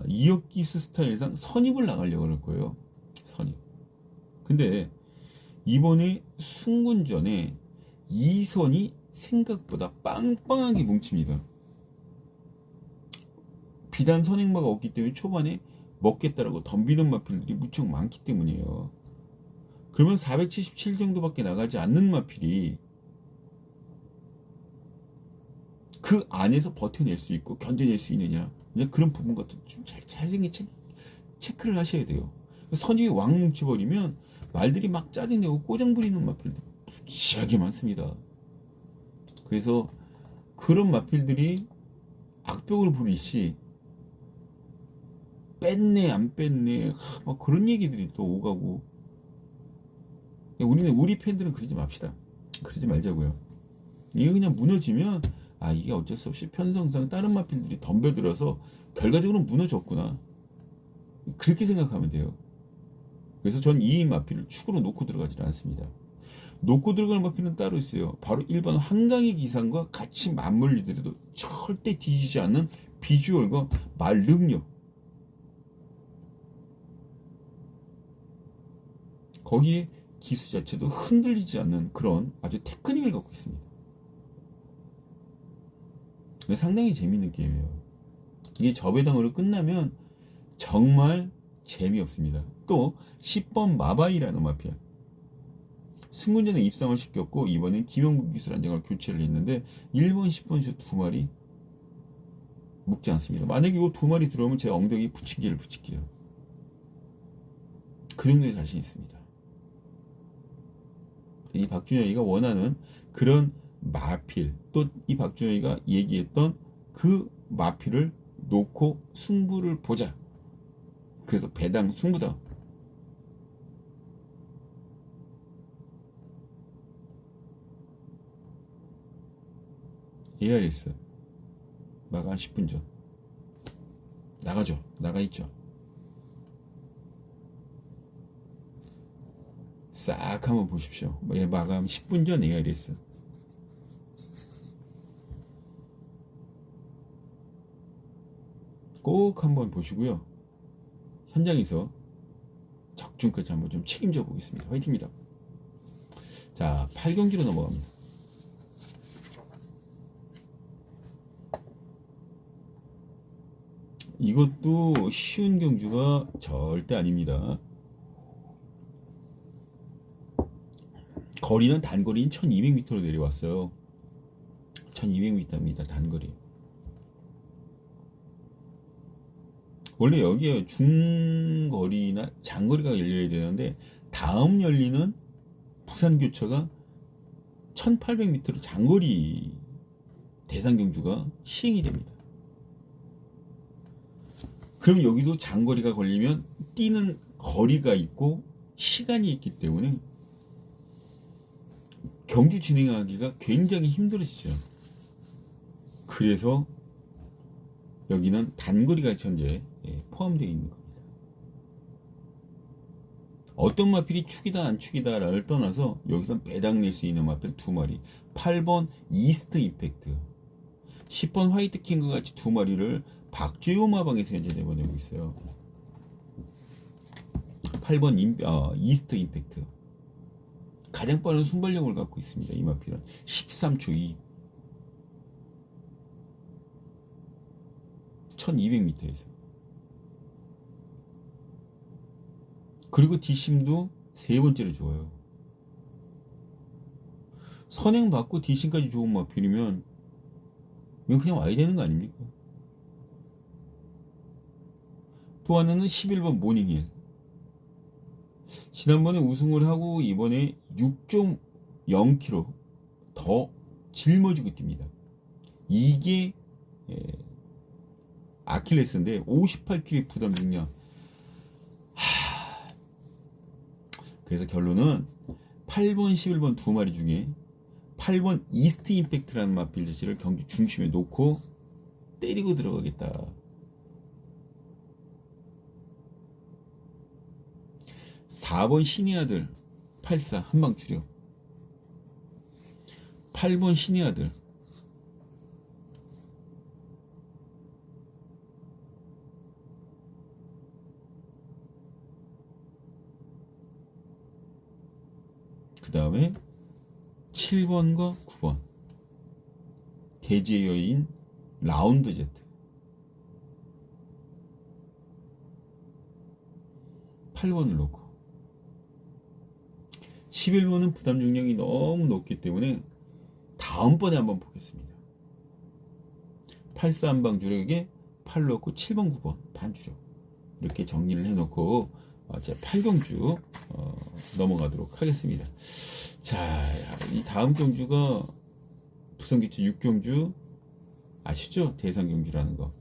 이역기수 스타일상 선입을 나가려고 할 거예요. 선입. 근데 이번에 승군전에 2선이 생각보다 빵빵하게 뭉칩니다. 비단 선행마가 없기 때문에 초반에 먹겠다라고 덤비는 마필들이 무척 많기 때문이에요. 그러면 477 정도밖에 나가지 않는 마필이 그 안에서 버텨낼 수 있고 견뎌낼 수 있느냐, 그런 부분 같은 좀 잘생긴 체크를 하셔야 돼요. 선임이 왕 뭉쳐버리면 말들이 막 짜증내고 꼬장 부리는 마필들 무지하게 많습니다. 그래서 그런 마필들이 악벽을 부리시 뺐네 안 뺐네 막 그런 얘기들이 또 오가고, 우리 팬들은 그러지 맙시다. 그러지 말자고요. 이게 그냥 무너지면 이게 어쩔 수 없이 편성상 다른 마필들이 덤벼들어서 결과적으로 무너졌구나, 그렇게 생각하면 돼요. 그래서 전 이 마필을 축으로 놓고 들어가지 않습니다. 놓고 들어가는 마필은 따로 있어요. 바로 1번 한강의 기상과 같이 맞물리더라도 절대 뒤지지 않는 비주얼과 말 능력. 거기에 기수 자체도 흔들리지 않는 그런 아주 테크닉을 갖고 있습니다. 상당히 재밌는 게임이에요. 이게 저배당으로 끝나면 정말 재미없습니다. 또 10번 마바이라는 마피아, 승군전에 입상을 시켰고 이번엔 김영국 기술안장을 교체를 했는데 1번 10번 슛 2마리 묶지 않습니다. 만약에 이거 2마리 들어오면 제 엉덩이 붙이기를 붙일게요. 그 정도의 자신 있습니다. 이 박준영이가 원하는 그런 마필, 또 이 박준영이가 얘기했던 그 마필을 놓고 승부를 보자. 그래서 배당 승부다. ARS 마감 10분 전 나가죠. 나가 있죠. 싹 한번 보십시오. 마감 10분 전 ARS. 꼭 한번 보시고요. 현장에서 적중까지 한번 좀 책임져 보겠습니다. 화이팅입니다. 자, 8경기로 넘어갑니다. 이것도 쉬운 경주가 절대 아닙니다. 거리는 단거리인 1200m로 내려왔어요. 1200m입니다. 단거리. 원래 여기에 중거리나 장거리가 열려야 되는데 다음 열리는 부산교차가 1800m로 장거리 대상경주가 시행이 됩니다. 그럼 여기도 장거리가 걸리면 뛰는 거리가 있고 시간이 있기 때문에 경주 진행하기가 굉장히 힘들어지죠. 그래서 여기는 단거리가 현재 포함되어 있는 겁니다. 어떤 마필이 축이다 안 축이다를 떠나서 여기선 배당 낼 수 있는 마필 2마리, 8번 이스트 임팩트, 10번 화이트 킹과 같이 2마리를 박주호 마방에서 현재 내보내고 있어요. 8번 이스트 임팩트, 가장 빠른 순발력을 갖고 있습니다. 이 마필은 13초 2, 1200m에서. 그리고 뒷심도 세 번째로 좋아요. 선행 받고 뒷심까지 좋은 마필이면 이건 그냥 와야 되는 거 아닙니까? 또 하나는 11번 모닝힐. 지난번에 우승을 하고 이번에 6.0km 더 짊어지고 뜁니다. 이게 아킬레스인데 58kg 부담 중량. 그래서 결론은 8번, 11번 2마리 중에 8번 이스트 임팩트라는 마필 자체를 경주 중심에 놓고 때리고 들어가겠다. 4번 신의 아들 84 한방 주력, 8번 신의 아들, 그 다음에 7번과 9번 대지의 여인 라운드 제트, 8번을 놓고 11번은 부담 중량이 너무 높기 때문에 다음번에 한번 보겠습니다. 84 한방 주력에 8 넣고 7번 9번 반주력 이렇게 정리를 해놓고 제 8경주 넘어가도록 하겠습니다. 자, 이 다음 경주가 부산교차 6경주 아시죠? 대상경주라는 거.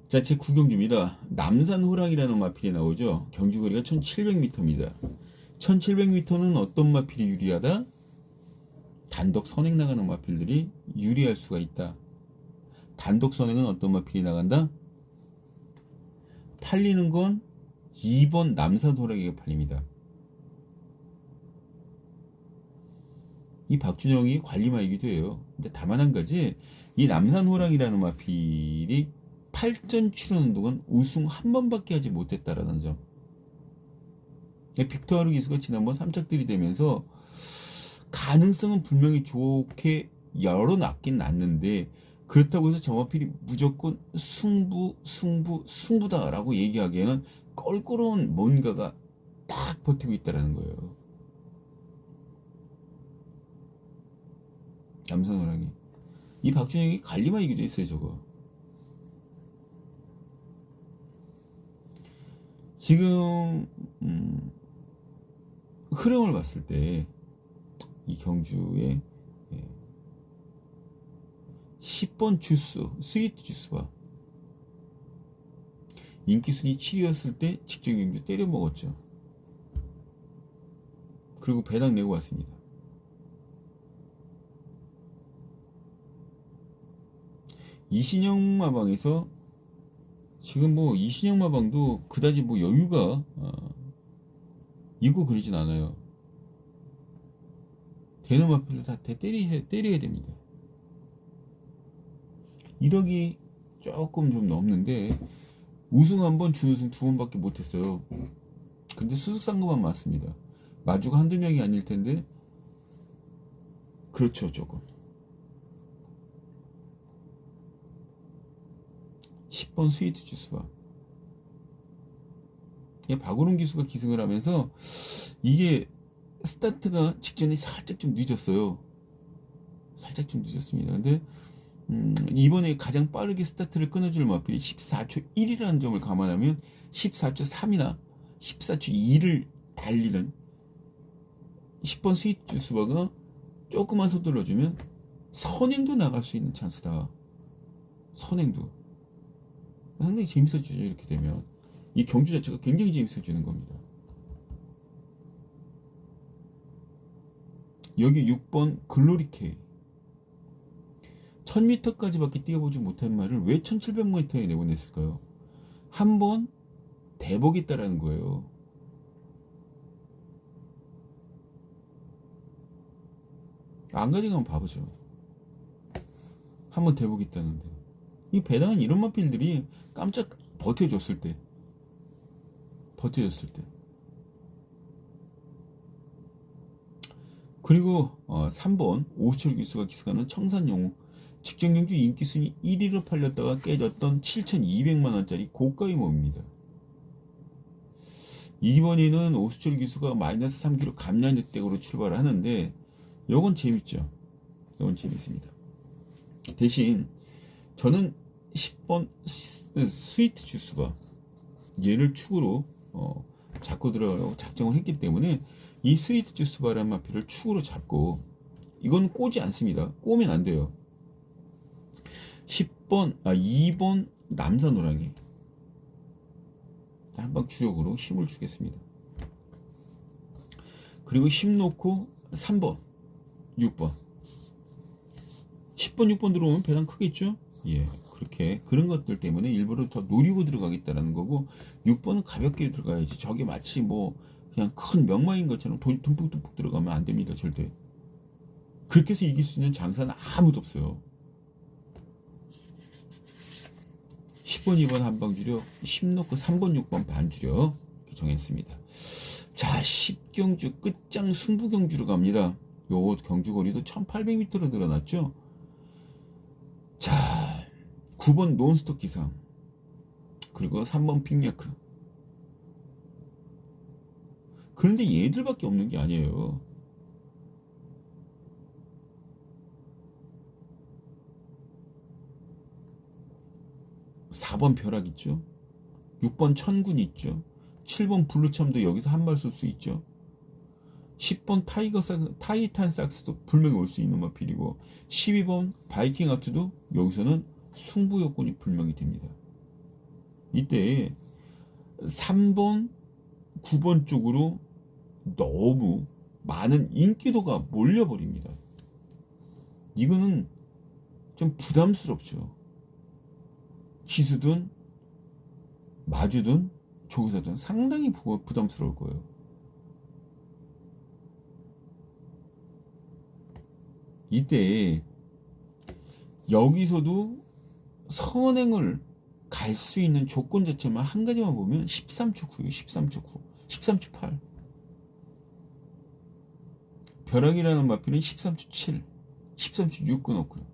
자, 제 9경주입니다. 남산호랑이라는 마필이 나오죠. 경주거리가 1700m입니다. 1700m는 어떤 마필이 유리하다? 단독 선행 나가는 마필들이 유리할 수가 있다. 단독 선행은 어떤 마필이 나간다? 팔리는 건 2번 남산호랑이가 팔립니다. 이 박준영이 관리마이기도 해요. 근데 다만 한 가지, 이 남산호랑이라는 마필이 8전 출연 운동은 우승 한 번밖에 하지 못했다라는 점. 빅토르 기수가 지난번 3짝들이 되면서 가능성은 분명히 좋게 열어놨긴 놨는데, 그렇다고 해서 정화필이 무조건 승부다라고 얘기하기에는 껄끄러운 뭔가가 딱 버티고 있다라는 거예요. 남산호랑이. 이 박준영이 갈리마이기도 했어요, 저거. 지금 흐름을 봤을 때 이 경주의 10번 주스, 스위트 주스와 인기순위 7위였을 때 직전 경주 때려 먹었죠. 그리고 배당 내고 왔습니다. 이신영 마방에서 지금 뭐 이신영 마방도 그다지 뭐 여유가 있고 그러진 않아요. 되는 마필로 다 때려야 됩니다. 1억이 조금 좀 넘는데 우승 한 번, 준우승 2번밖에 못했어요. 근데 수습상금만 맞습니다. 마주가 한두 명이 아닐 텐데, 그렇죠, 조금. 10번 스위트 주스와 박오름 기수가 기승을 하면서 이게 스타트가 직전에 살짝 좀 늦었어요. 살짝 좀 늦었습니다. 근데 이번에 가장 빠르게 스타트를 끊어줄 마필이 14초 1이라는 점을 감안하면 14초 3이나 14초 2를 달리는 10번 스위트 주스바가 조금만 서둘러주면 선행도 나갈 수 있는 찬스다. 선행도 상당히 재밌어지죠. 이렇게 되면 이 경주 자체가 굉장히 재밌어지는 겁니다. 여기 6번 글로리케이 1000m까지밖에 뛰어보지 못한 말을 왜 1700m에 내보냈을까요? 한 번 대복있다라는 거예요. 안 가져가면 바보죠. 한 번 대복있다는데 이 배당은 이런 마필들이 깜짝 버텨줬을 때 그리고 3번 오수철 기수가 기승하는 청산영웅 직전 경주 인기순위 1위로 팔렸다가 깨졌던 7,200만원짜리 고가의 몸입니다. 이번에는 오수철 기수가 마이너스 3kg 감량대으로 출발을 하는데 요건 재밌죠. 요건 재밌습니다. 대신 저는 10번 스위트 주스바 얘를 축으로 잡고 들어가려고 작정을 했기 때문에 이 스위트 주스바라는 마필을 축으로 잡고 이건 꼬지 않습니다. 꼬면 안 돼요. 2번 남산호랑이 한방 주력으로 힘을 주겠습니다. 그리고 힘 놓고 3번 6번 10번 6번 들어오면 배당 크겠죠. 예, 그렇게 그런 것들 때문에 일부러 더 노리고 들어가겠다라는 거고 6번은 가볍게 들어가야지. 저게 마치 뭐 그냥 큰 명마인 것처럼 돈 듬뿍 들어가면 안 됩니다. 절대. 그렇게 해서 이길 수 있는 장사는 아무도 없어요. 10번 2번 한방 주력 10 놓고 3번 6번 반주력 이렇게 정했습니다. 자 10경주 끝장 승부경주로 갑니다. 요 경주거리도 1800m로 늘어났죠. 자 9번 논스톱 기상 그리고 3번 빅야크. 그런데 얘들밖에 없는 게 아니에요. (4번) 벼락 있죠. 6번 천군 있죠. 7번 블루참도 여기서 한 발 쏠 수 있죠. 10번 타이탄 삭스도 분명히 올 수 있는 마필이고 12번 바이킹 아트도 여기서는 승부 요건이 분명히 됩니다. 이때 3번 9번 쪽으로 너무 많은 인기도가 몰려버립니다. 이거는 좀 부담스럽죠. 기수든 마주든 조교사든 상당히 부담스러울 거예요. 이때 여기서도 선행을 갈 수 있는 조건 자체만 한 가지만 보면 13초 9예요. 13초 9, 13초 8. 벼락이라는 마필은 13초 7, 13초 6 끊었고요.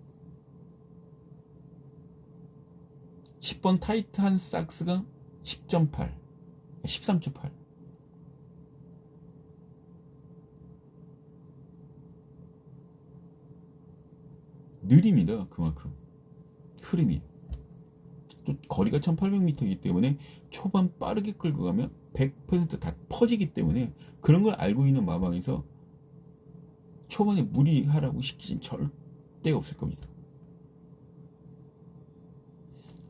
10번 타이트한 삭스가 10.8, 13초 8. 느립니다. 그만큼 흐름이. 또 거리가 1800m이기 때문에 초반 빠르게 끌고 가면 100%다 퍼지기 때문에 그런 걸 알고 있는 마방에서 초반에 무리하라고 시키진 절대 없을 겁니다.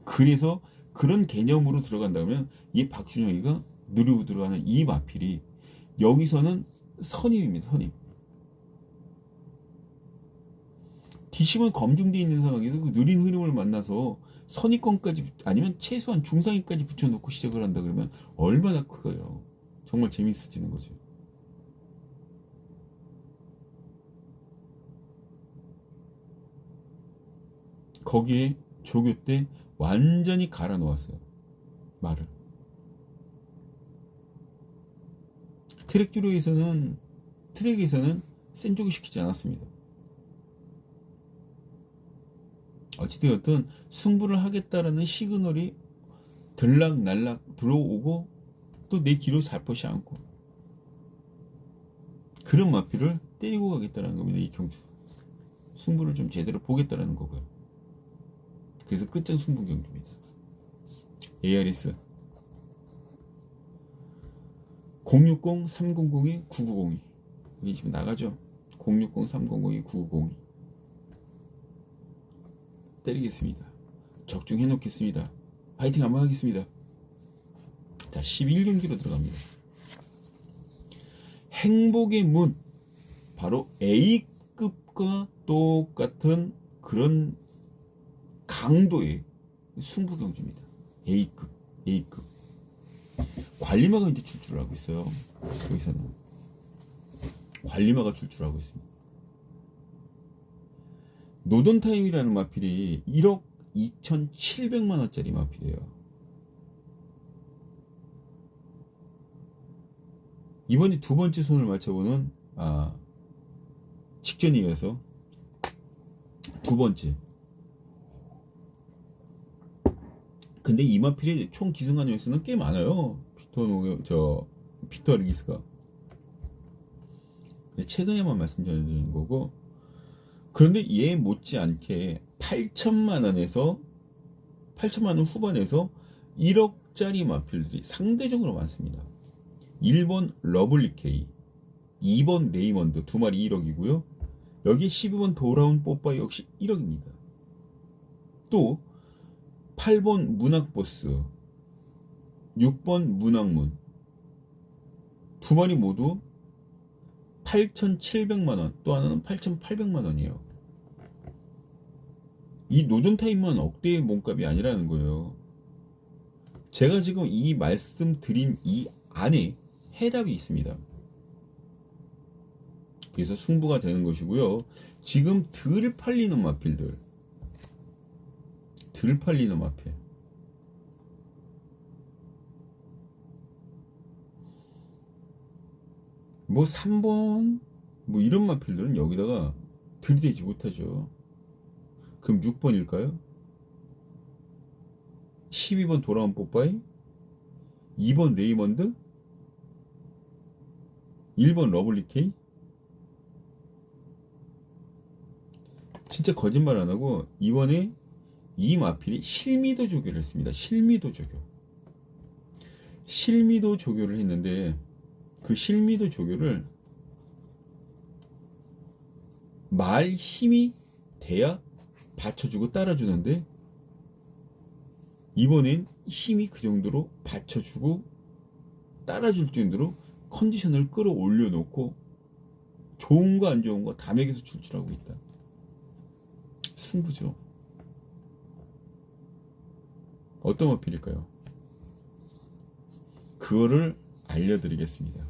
그래서 그런 개념으로 들어간다면 이 박준영이가 누르고 들어가는 이 마필이 여기서는 선임입니다. 선임. 뒷심은 검증되어 있는 상황에서 그 느린 흐름을 만나서 선입권까지 아니면 최소한 중상위까지 붙여놓고 시작을 한다 그러면 얼마나 크게요. 정말 재밌어지는 거죠. 거기에 조교 때 완전히 갈아 놓았어요. 말을. 트랙에서는 센족이 시키지 않았습니다. 어찌되었든 승부를 하겠다라는 시그널이 들락날락 들어오고 또 내 뒤로 살포시 않고 그런 마필을 때리고 가겠다는 겁니다. 이 경주. 승부를 좀 제대로 보겠다라는 거고요. 그래서 끝장 승부 경주입니다. ARS 060-300-9902 이게 지금 나가죠. 060-300-9902 때리겠습니다. 적중해 놓겠습니다. 파이팅 한번 하겠습니다. 자, 11경기로 들어갑니다. 행복의 문, 바로 A급과 똑같은 그런 강도의 승부 경주입니다. A급. 관리마가 이제 출주를 하고 있어요. 여기서는 관리마가 출주를 하고 있습니다. 노던타임이라는 마필이 1억 2,700만원짜리 마필이에요. 이번에 두 번째 손을 맞춰보는 직전에 이어서 두 번째. 근데 이 마필이 총 기승한 수는 꽤 많아요. 빅터 리기스가 최근에만 말씀드리는 거고. 그런데 얘 못지않게 8천만원에서 8천만원 후반에서 1억짜리 마필들이 상대적으로 많습니다. 1번 러블리케이, 2번 레이먼드 두 마리 1억이고요. 여기 12번 돌아온 뽀빠 역시 1억입니다. 또 8번 문학보스, 6번 문학문 두 마리 모두 8,700만원, 또 하나는 8,800만원이에요. 이 노던타임만 억대의 몸값이 아니라는 거예요. 제가 지금 이 말씀드린 이 안에 해답이 있습니다. 그래서 승부가 되는 것이고요. 지금 덜 팔리는 마필 뭐 3번 뭐 이런 마필들은 여기다가 들이대지 못하죠. 그럼 6번일까요? 12번 돌아온 뽀빠이, 2번 레이먼드, 1번 러블리케이. 진짜 거짓말 안 하고 이번에 이 마필이 실미도 조교를 했습니다. 실미도 조교를 했는데 그 실미도 조교를 말 힘이 돼야 받쳐주고 따라주는데 이번엔 힘이 그 정도로 받쳐주고 따라줄 정도로 컨디션을 끌어올려 놓고 좋은 거 안 좋은 거 다 먹여서 출출하고 있다. 승부죠. 어떤 마필일까요? 그거를 알려드리겠습니다.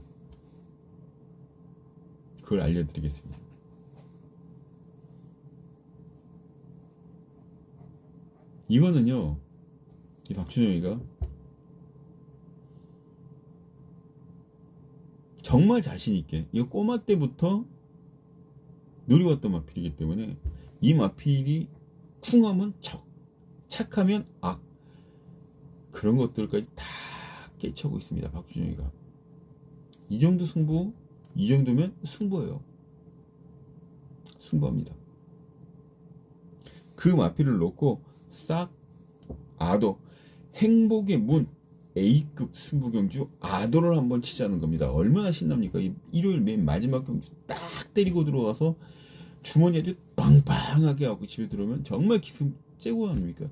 이거는요, 이 박준영이가 정말 자신있게, 이거 꼬마 때부터 노려왔던 마필이기 때문에 이 마필이 쿵하면 척, 착하면 악, 그런 것들까지 다 깨쳐고 있습니다. 박준영이가. 이 정도 승부, 이 정도면 승부예요. 승부합니다. 그 마필을 놓고 싹 아도, 행복의 문 A급 승부경주 아도를 한번 치자는 겁니다. 얼마나 신납니까? 일요일 맨 마지막 경주 딱 때리고 들어가서 주머니 아주 빵빵하게 하고 집에 들어오면 정말 기승 째고 아닙니까?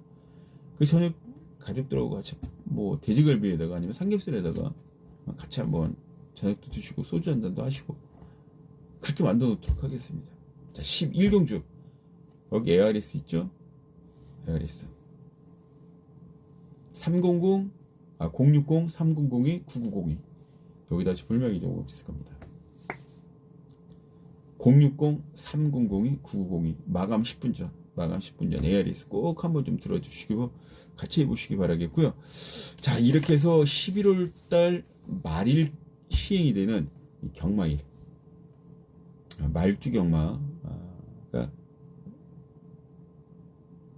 그 저녁 가족들하고 같이 뭐 돼지갈비에다가 아니면 삼겹살에다가 같이 한번 저녁도 드시고 소주 한 잔도 하시고 그렇게 만들어 놓도록 하겠습니다. 자, 11경주 여기 ARS 있죠? ARS 300, 060, 300이 9902 여기다 불명이 좀 있을 겁니다. 060, 300이 9902 마감 10분 전, 마감 10분 전 ARS 꼭 한번 좀 들어주시고 같이 해보시기 바라겠고요. 자, 이렇게 해서 11월 달 말일 시행이 되는 경마일, 말주 경마가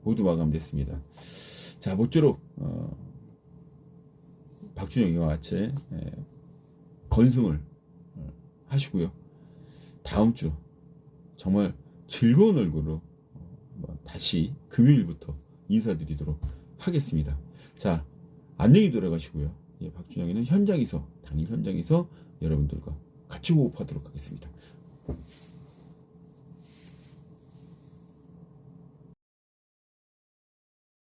모두 마감됐습니다. 자, 모쪼록 박준영이와 같이 건승을 하시고요. 다음 주 정말 즐거운 얼굴로 다시 금요일부터 인사드리도록 하겠습니다. 자, 안녕히 돌아가시고요. 예, 박준영이는 현장에서, 당일 현장에서 여러분들과 같이 호흡하도록 하겠습니다.